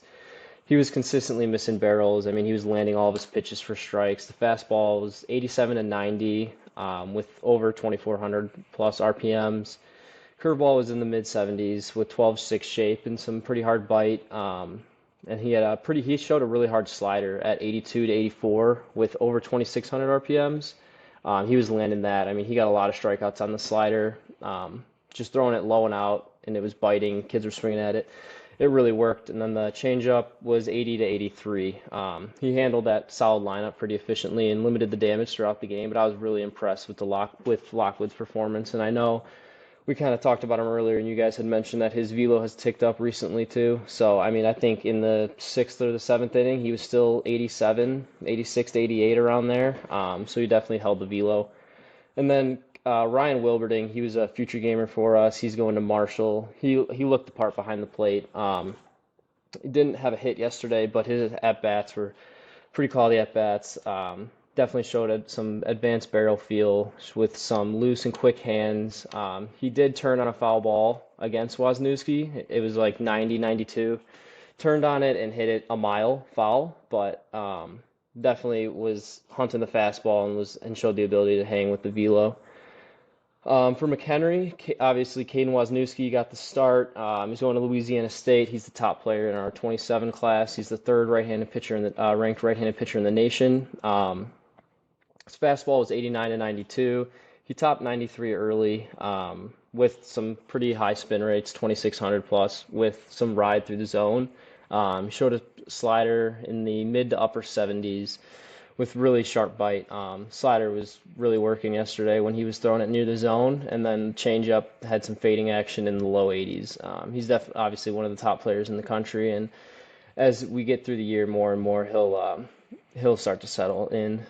He was consistently missing barrels. I mean, he was landing all of his pitches for strikes. The fastball was 87 and 90 with over 2,400 plus RPMs. Curveball was in the mid 70s with 12-6 shape and some pretty hard bite. And he showed a really hard slider at 82 to 84 with over 2,600 RPMs. He was landing that. I mean, he got a lot of strikeouts on the slider, just throwing it low and out, and it was biting. Kids were swinging at it. It really worked. And then the changeup was 80 to 83. He handled that solid lineup pretty efficiently and limited the damage throughout the game. But I was really impressed with Lockwood's performance. And I know we kind of talked about him earlier, and you guys had mentioned that his velo has ticked up recently too. So, I mean, I think in the 6th or the 7th inning, he was still 87, 86 to 88 around there. So he definitely held the velo. And then Ryan Wilberding, he was a future gamer for us. He's going to Marshall. He looked the part behind the plate. He didn't have a hit yesterday, but his at-bats were pretty quality at-bats. Definitely showed some advanced barrel feel with some loose and quick hands. He did turn on a foul ball against Wozniewski. It was like 90, 92. Turned on it and hit it a mile foul, but definitely was hunting the fastball and showed the ability to hang with the velo. For McHenry, obviously Caden Wozniewski got the start. He's going to Louisiana State. He's the top player in our 27 class. He's the third right-handed pitcher ranked right-handed pitcher in the nation. His fastball was 89 to 92. He topped 93 early with some pretty high spin rates, 2,600 plus, with some ride through the zone. He showed a slider in the mid to upper 70s with really sharp bite. Slider was really working yesterday when he was throwing it near the zone, and then changeup had some fading action in the low 80s. He's obviously one of the top players in the country, and as we get through the year more and more, he'll start to settle in.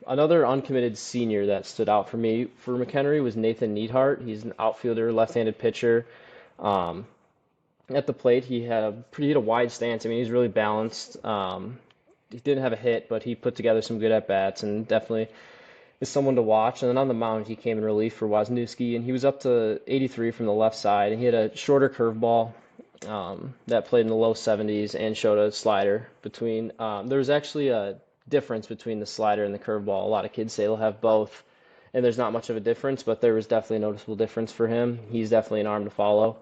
Another uncommitted senior that stood out for me for McHenry was Nathan Neidhart. He's an outfielder, left-handed pitcher. At the plate, he had a wide stance. I mean, he's really balanced. He didn't have a hit, but he put together some good at-bats and definitely is someone to watch. And then on the mound, he came in relief for Wozniewski, and he was up to 83 from the left side. And he had a shorter curveball that played in the low 70s and showed a slider between. There was actually a difference between the slider and the curveball. A lot of kids say they'll have both, and there's not much of a difference, but there was definitely a noticeable difference for him. He's definitely an arm to follow.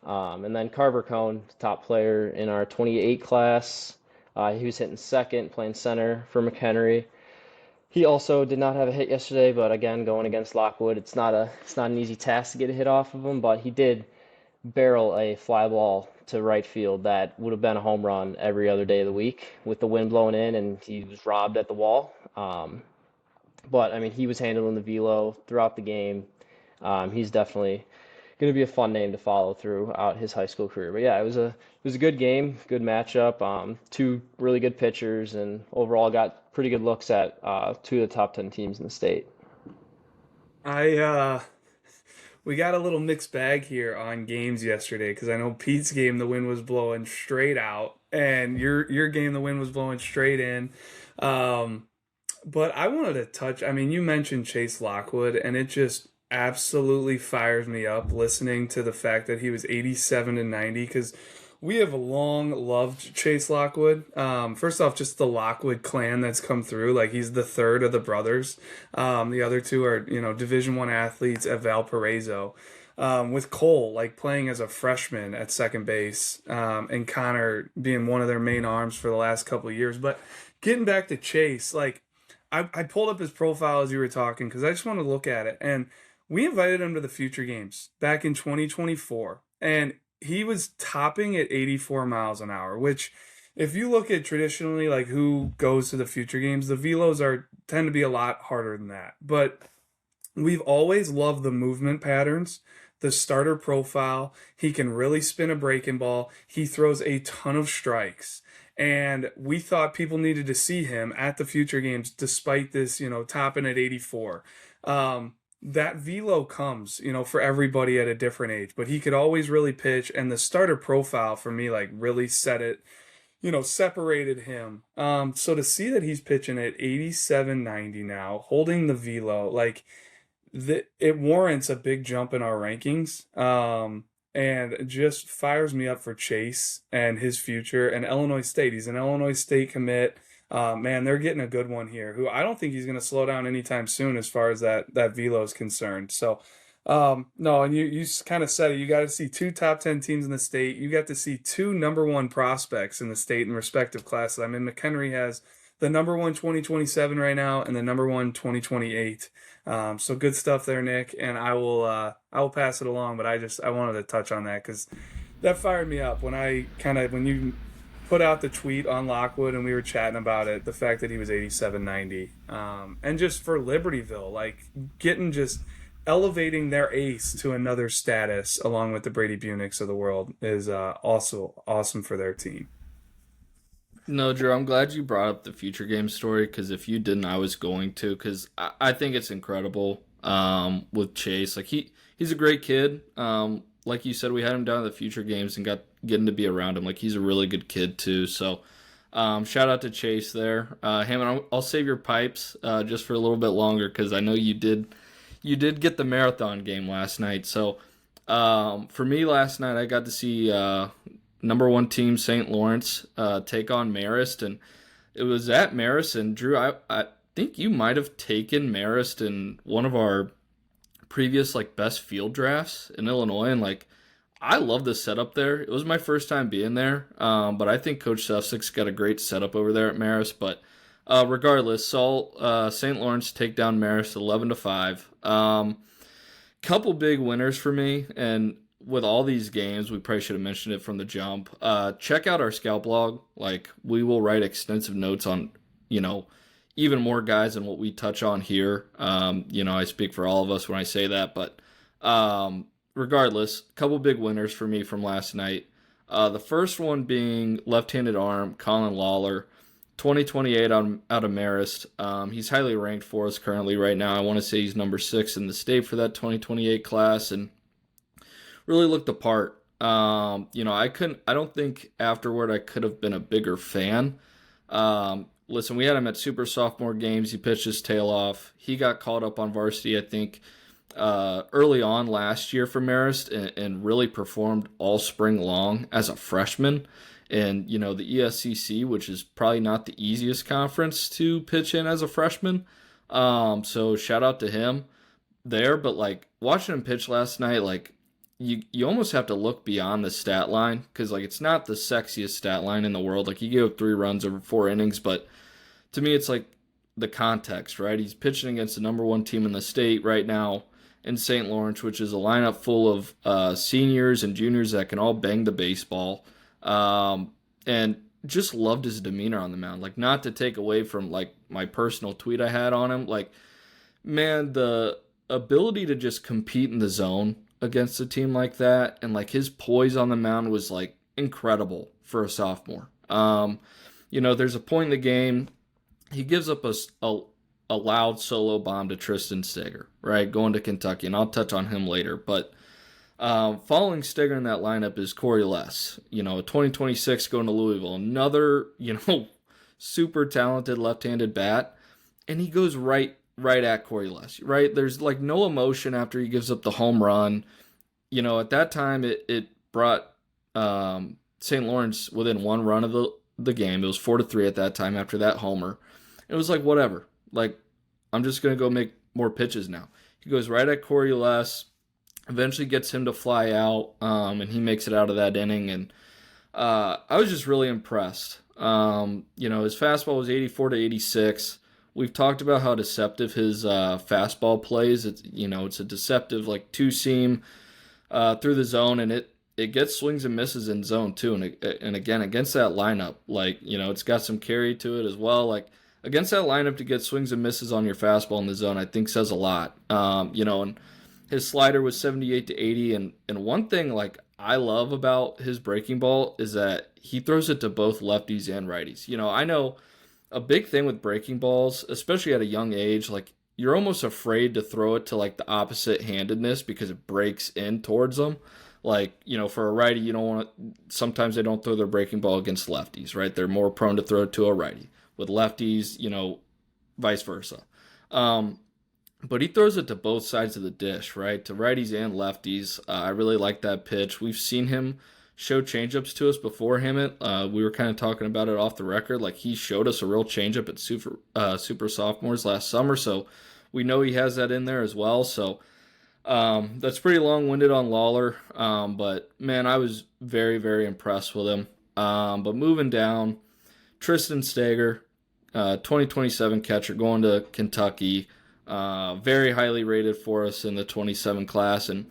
And then Carver Cone, top player in our 28 class. He was hitting second, playing center for McHenry. He also did not have a hit yesterday, but again, going against Lockwood, it's not an easy task to get a hit off of him, but he did barrel a fly ball to right field that would have been a home run every other day of the week with the wind blowing in, and he was robbed at the wall. But I mean, he was handling the velo throughout the game. He's definitely going to be a fun name to follow throughout his high school career. But yeah, it was a good game, good matchup. Two really good pitchers, and overall got pretty good looks at two of the top 10 teams in the state. I we got a little mixed bag here on games yesterday because I know Pete's game the wind was blowing straight out, and your game the wind was blowing straight in. Um, but I wanted to touch. I mean, you mentioned Chase Lockwood, and it just absolutely fires me up listening to the fact that he was 87 and 90 because we have long loved Chase Lockwood. First off, just the Lockwood clan that's come through. Like he's the third of the brothers. The other two are Division One athletes at Valparaiso. With Cole like playing as a freshman at second base, and Connor being one of their main arms for the last couple of years. But getting back to Chase, like I pulled up his profile as you were talking because I just want to look at it. And we invited him to the Future Games back in 2024. And he was topping at 84 miles an hour, which if you look at traditionally like who goes to the Future Games, the velos tend to be a lot harder than that. But we've always loved the movement patterns, the starter profile. He can really spin a breaking ball. He throws a ton of strikes. And we thought people needed to see him at the Future Games despite this, topping at 84. That velo comes, for everybody at a different age, but he could always really pitch, and the starter profile for me, like, really set it, separated him. So to see that he's pitching at 87-90 now, holding the velo, like, it warrants a big jump in our rankings. And it just fires me up for Chase and his future and Illinois State. He's an Illinois State commit. Man, they're getting a good one here, who I don't think he's going to slow down anytime soon as far as that velo is concerned. So, no, and you kind of said it. You got to see two top 10 teams in the state. You got to see two number one prospects in the state in respective classes. I mean, McHenry has the number one 2027 right now and the number one 2028. So good stuff there, Nick. And I will pass it along, but I wanted to touch on that because that fired me up when you put out the tweet on Lockwood and we were chatting about it, the fact that he was 87-90. And just for Libertyville, like just elevating their ace to another status along with the Brady Bunicks of the world is also awesome for their team. No, Drew, I'm glad you brought up the Future Game story because if you didn't, I was going to because I think it's incredible with Chase. Like he's a great kid. Like you said, we had him down at the Future Games and getting to be around him. Like he's a really good kid too. So shout out to Chase there. Hammond, I'll save your pipes just for a little bit longer because I know you did get the marathon game last night. So for me last night, I got to see number one team St. Lawrence take on Marist, and it was at Marist. And Drew, I think you might have taken Marist in one of our previous best field drafts in Illinois, and I love the setup there. It was my first time being there, but I think Coach Suffolk's got a great setup over there at Marist. But regardless, saw St. Lawrence take down Marist 11-5. Couple big winners for me, and with all these games, we probably should have mentioned it from the jump. Check out our scout blog. We will write extensive notes on, even more guys than what we touch on here. I speak for all of us when I say that, but regardless, a couple big winners for me from last night. The first one being left-handed arm, Colin Lawler, 2028 out of Marist. He's highly ranked for us currently right now. I want to say he's number 6 in the state for that 2028 class, and really looked the part. I don't think afterward I could have been a bigger fan. Listen, we had him at super sophomore games. He pitched his tail off. He got called up on varsity, I think, early on last year for Marist and really performed all spring long as a freshman. And, the ESCC, which is probably not the easiest conference to pitch in as a freshman. So shout out to him there. But, watching him pitch last night, you almost have to look beyond the stat line because it's not the sexiest stat line in the world. He gave up 3 runs over 4 innings, but to me it's the context, right? He's pitching against the number one team in the state right now, in St. Lawrence, which is a lineup full of seniors and juniors that can all bang the baseball. And just loved his demeanor on the mound. Like, not to take away from like my personal tweet I had on him, like, man, the ability to just compete in the zone against a team like that, and like his poise on the mound was like incredible for a sophomore. There's a point in the game he gives up a loud solo bomb to Tristan Steger, right, going to Kentucky, and I'll touch on him later. But following Steger in that lineup is Corey Less, a 2026 going to Louisville, another super talented left-handed bat, and he goes right at Corey Less, right? There's like no emotion after he gives up the home run. At that time, it brought St. Lawrence within one run of the game. It was 4-3 at that time after that homer. It was like, whatever. Like, I'm just going to go make more pitches now. He goes right at Corey Less, eventually gets him to fly out, and he makes it out of that inning. And I was just really impressed. His fastball was 84-86. We've talked about how deceptive his fastball plays. It's a deceptive like two-seam through the zone, and it gets swings and misses in zone too. And again, against that lineup, like, it's got some carry to it as well. Like, against that lineup to get swings and misses on your fastball in the zone, I think says a lot. And his slider was 78-80. And one thing like I love about his breaking ball is that he throws it to both lefties and righties. I know a big thing with breaking balls, especially at a young age, like you're almost afraid to throw it to like the opposite handedness because it breaks in towards them. Like, for a righty, you don't want to, sometimes they don't throw their breaking ball against lefties, right? They're more prone to throw it to a righty. With lefties, vice versa. But he throws it to both sides of the dish, right? To righties and lefties. I really like that pitch. We've seen him show changeups to us before him. We were kind of talking about it off the record. Like, he showed us a real changeup at super sophomores last summer, so we know he has that in there as well. So that's pretty long-winded on Lawler, but man, I was very, very impressed with him. But moving down, Tristan Steger, 2027 catcher, going to Kentucky, very highly rated for us in the 27 class, and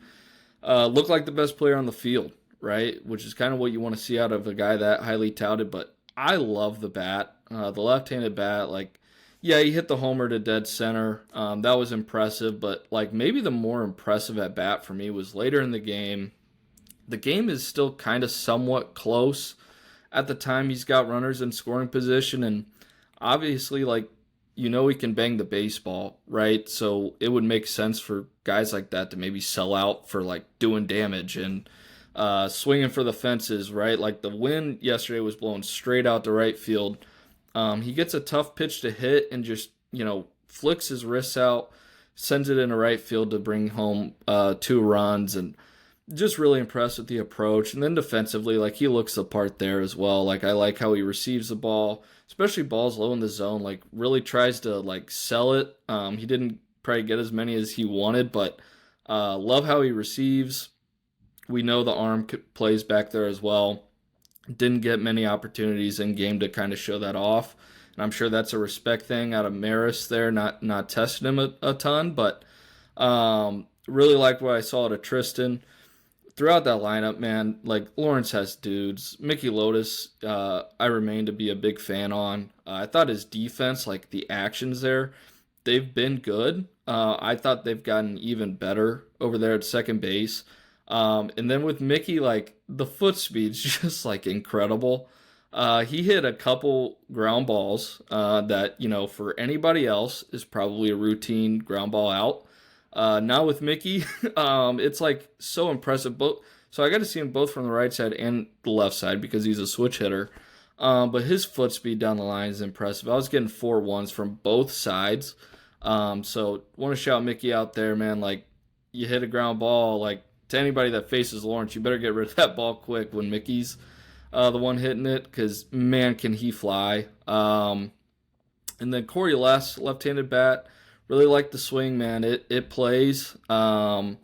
looked like the best player on the field, right? Which is kind of what you want to see out of a guy that highly touted. But I love the bat, the left-handed bat. Like, yeah, he hit the homer to dead center. That was impressive, but like maybe the more impressive at bat for me was later in the game. The game is still kind of somewhat close at the time he's got runners in scoring position, and obviously, like, he can bang the baseball, right? So it would make sense for guys like that to maybe sell out for like doing damage and swinging for the fences, right? Like, the wind yesterday was blowing straight out to right field. He gets a tough pitch to hit and just, flicks his wrists out, sends it into right field to bring home 2 runs, and just really impressed with the approach. And then defensively, like, he looks the part there as well. Like, I like how he receives the ball, especially balls low in the zone, like, really tries to, like, sell it. He didn't probably get as many as he wanted, but love how he receives. We know the arm plays back there as well. Didn't get many opportunities in game to kind of show that off. And I'm sure that's a respect thing out of Maris there, not testing him a ton, but really liked what I saw to Tristan. Throughout that lineup, man, like, Lawrence has dudes. Mickey Lotus, I remain to be a big fan on. I thought his defense, like the actions there, they've been good. I thought they've gotten even better over there at second base. And then with Mickey, like, the foot speed's just like incredible. He hit a couple ground balls that, for anybody else is probably a routine ground ball out. Now with Mickey, it's like so impressive. So I got to see him both from the right side and the left side because he's a switch hitter. But his foot speed down the line is impressive. I was getting 4-1s from both sides. So want to shout Mickey out there, man. Like, you hit a ground ball, like, to anybody that faces Lawrence, you better get rid of that ball quick when Mickey's the one hitting it, because, man, can he fly. And then Corey Less, left-handed bat, really like the swing, man. It plays. And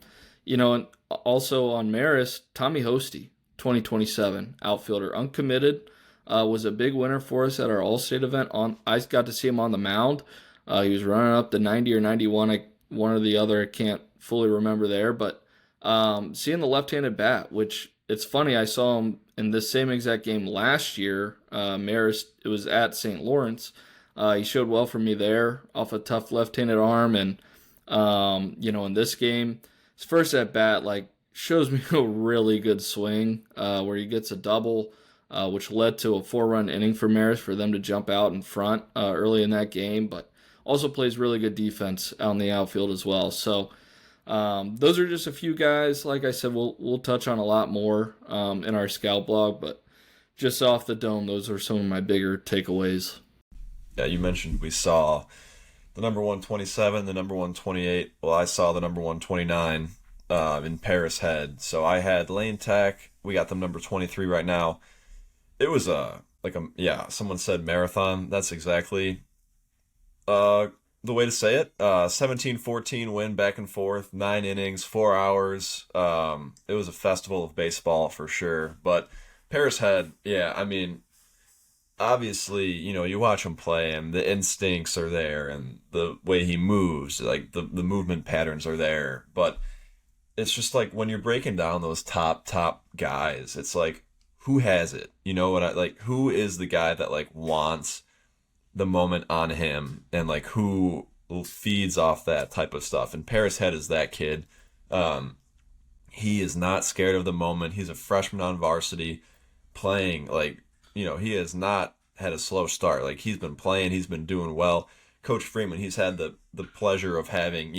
also on Maris, Tommy Hosty, 2027 outfielder, uncommitted, was a big winner for us at our All-State event. I got to see him on the mound. He was running up to 90 or 91. I one or the other. I can't fully remember there, but seeing the left-handed bat, which it's funny, I saw him in this same exact game last year. Maris, it was at St. Lawrence. He showed well for me there off a tough left-handed arm, and in this game, his first at bat shows me a really good swing where he gets a double, which led to a 4-run inning for Maris for them to jump out in front early in that game, but also plays really good defense out in the outfield as well. So those are just a few guys. Like I said, we'll touch on a lot more in our scout blog, but just off the dome, those are some of my bigger takeaways. Yeah, you mentioned we saw the number 127, the number 128. Well, I saw the number 129 in Paris Head. So I had Lane Tech. We got them number 23 right now. It was someone said marathon. That's exactly the way to say it. 17-14 win back and forth, 9 innings, 4 hours. It was a festival of baseball for sure. But Paris Head, yeah, I mean, obviously, you watch him play and the instincts are there and the way he moves, like the movement patterns are there. But it's just like when you're breaking down those top guys, it's like, who has it? Who is the guy that wants the moment on him and who feeds off that type of stuff? And Paris Head is that kid. He is not scared of the moment. He's a freshman on varsity playing he has not had a slow start. He's been playing, he's been doing well. Coach Freeman, he's had the pleasure of having,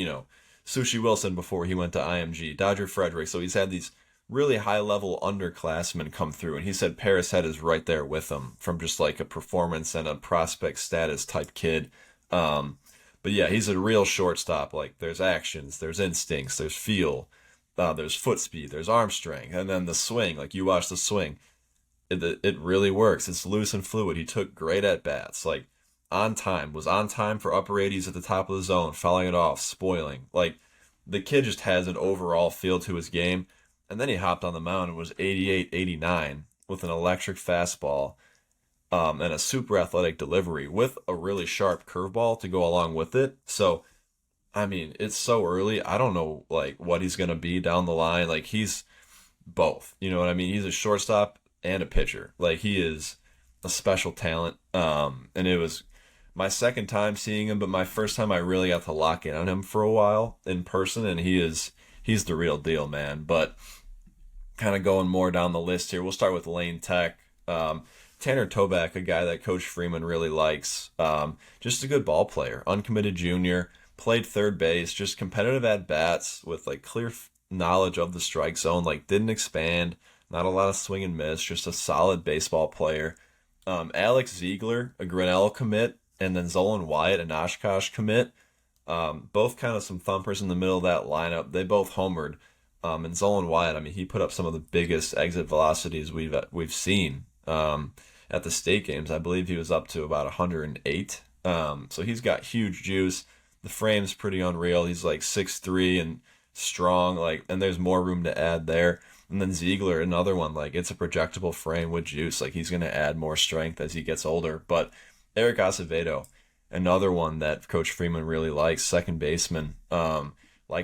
Sushi Wilson before he went to IMG, Dodger Frederick. So he's had these really high-level underclassmen come through, and he said Paris Head is right there with him from just a performance and a prospect status type kid. But yeah, he's a real shortstop. There's actions, there's instincts, there's feel, there's foot speed, there's arm strength, and then the swing. You watch the swing. It really works. It's loose and fluid. He took great at-bats. Was on time for upper 80s at the top of the zone, fouling it off, spoiling. The kid just has an overall feel to his game. And then he hopped on the mound and was 88, 89 with an electric fastball and a super athletic delivery with a really sharp curveball to go along with it. So, I mean, it's so early. I don't know, what he's going to be down the line. He's both. You know what I mean? He's a shortstop and a pitcher. He is a special talent. And it was my second time seeing him, but my first time I really got to lock in on him for a while in person, and he's the real deal, man. But kind of going more down the list here, we'll start with Lane Tech. Tanner Toback, a guy that Coach Freeman really likes. Just a good ball player, uncommitted junior, played third base, just competitive at bats with clear knowledge of the strike zone, didn't expand, not a lot of swing and miss, just a solid baseball player. Alex Ziegler, a Grinnell commit, and then Zolan Wyatt, an Oshkosh commit. Both kind of some thumpers in the middle of that lineup. They both homered. And Zolan Wyatt, I mean, he put up some of the biggest exit velocities we've seen at the state games. I believe he was up to about 108. So he's got huge juice. The frame's pretty unreal. He's 6'3" and strong. And there's more room to add there. And then Ziegler, another one. It's a projectable frame with juice. He's going to add more strength as he gets older. But Eric Acevedo, another one that Coach Freeman really likes, second baseman.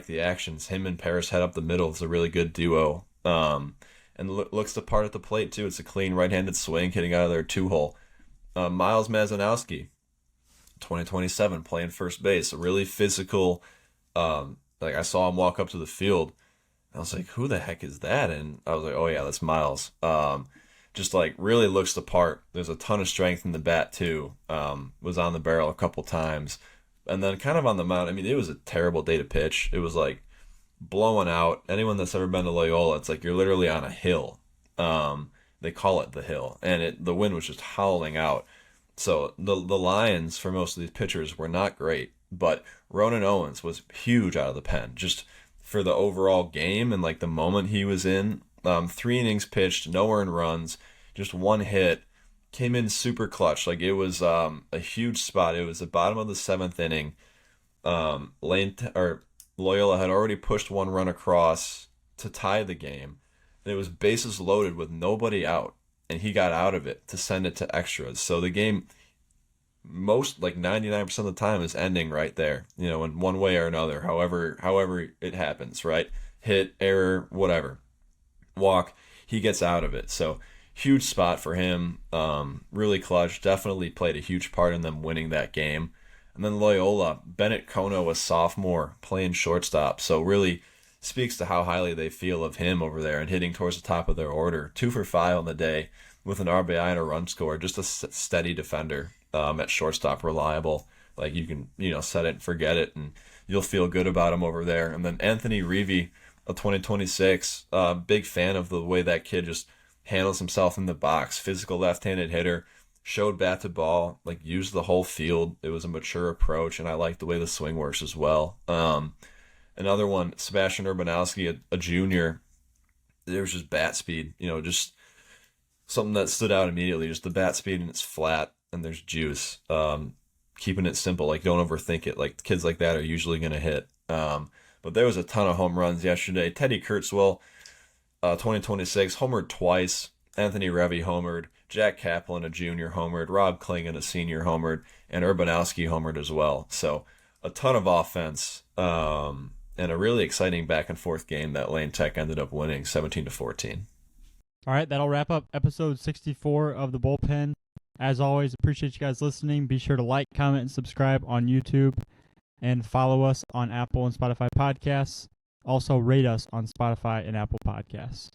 The actions. Him and Paris Head up the middle is a really good duo. And looks the part at the plate, too. It's a clean right-handed swing hitting out of their 2-hole. Miles Mazanowski, 2027, playing first base. A really physical, I saw him walk up to the field. I was like, who the heck is that? And I was like, oh, yeah, that's Miles. Just really looks the part. There's a ton of strength in the bat, too. Was on the barrel a couple times. And then kind of on the mound, I mean, it was a terrible day to pitch. It was blowing out. Anyone that's ever been to Loyola, it's you're literally on a hill. They call it the hill. And the wind was just howling out. So the lines for most of these pitchers were not great. But Ronan Owens was huge out of the pen. Just for the overall game and the moment he was in. 3 innings pitched, no earned runs, just 1 hit. Came in super clutch. It was a huge spot. It was the bottom of the 7th inning. Loyola had already pushed 1 run across to tie the game. And it was bases loaded with nobody out. And he got out of it to send it to extras. So the game most, like 99% of the time, is ending right there, in one way or another, however it happens, right? Hit, error, whatever, walk, he gets out of it. So huge spot for him. Really clutch. Definitely played a huge part in them winning that game. And then Loyola, Bennett Kono, a sophomore, playing shortstop. So really speaks to how highly they feel of him over there and hitting towards the top of their order. 2 for 5 on the day with an RBI and a run score. Just a steady defender at shortstop, reliable. Like you can, set it and forget it, and you'll feel good about him over there. And then Anthony Reeve, a 2026, big fan of the way that kid just handles himself in the box. Physical left-handed hitter, showed bat to ball, like used the whole field. It was a mature approach, and I like the way the swing works as well. Another one, Sebastian Urbanowski, a junior. There was just bat speed, just something that stood out immediately. Just the bat speed, and it's flat, and there's juice. Keeping it simple, like don't overthink it. Like kids like that are usually going to hit. But there was a ton of home runs yesterday. Teddy Kurtzwell, 2026, homered twice. Anthony Revy homered. Jack Kaplan, a junior, homered. Rob Klingon, a senior, homered. And Urbanowski homered as well. So a ton of offense. And a really exciting back and forth game that Lane Tech ended up winning 17-14. All right, that'll wrap up episode 64 of The Bullpen. As always, appreciate you guys listening. Be sure to like, comment, and subscribe on YouTube. And follow us on Apple and Spotify podcasts. Also, rate us on Spotify and Apple podcasts.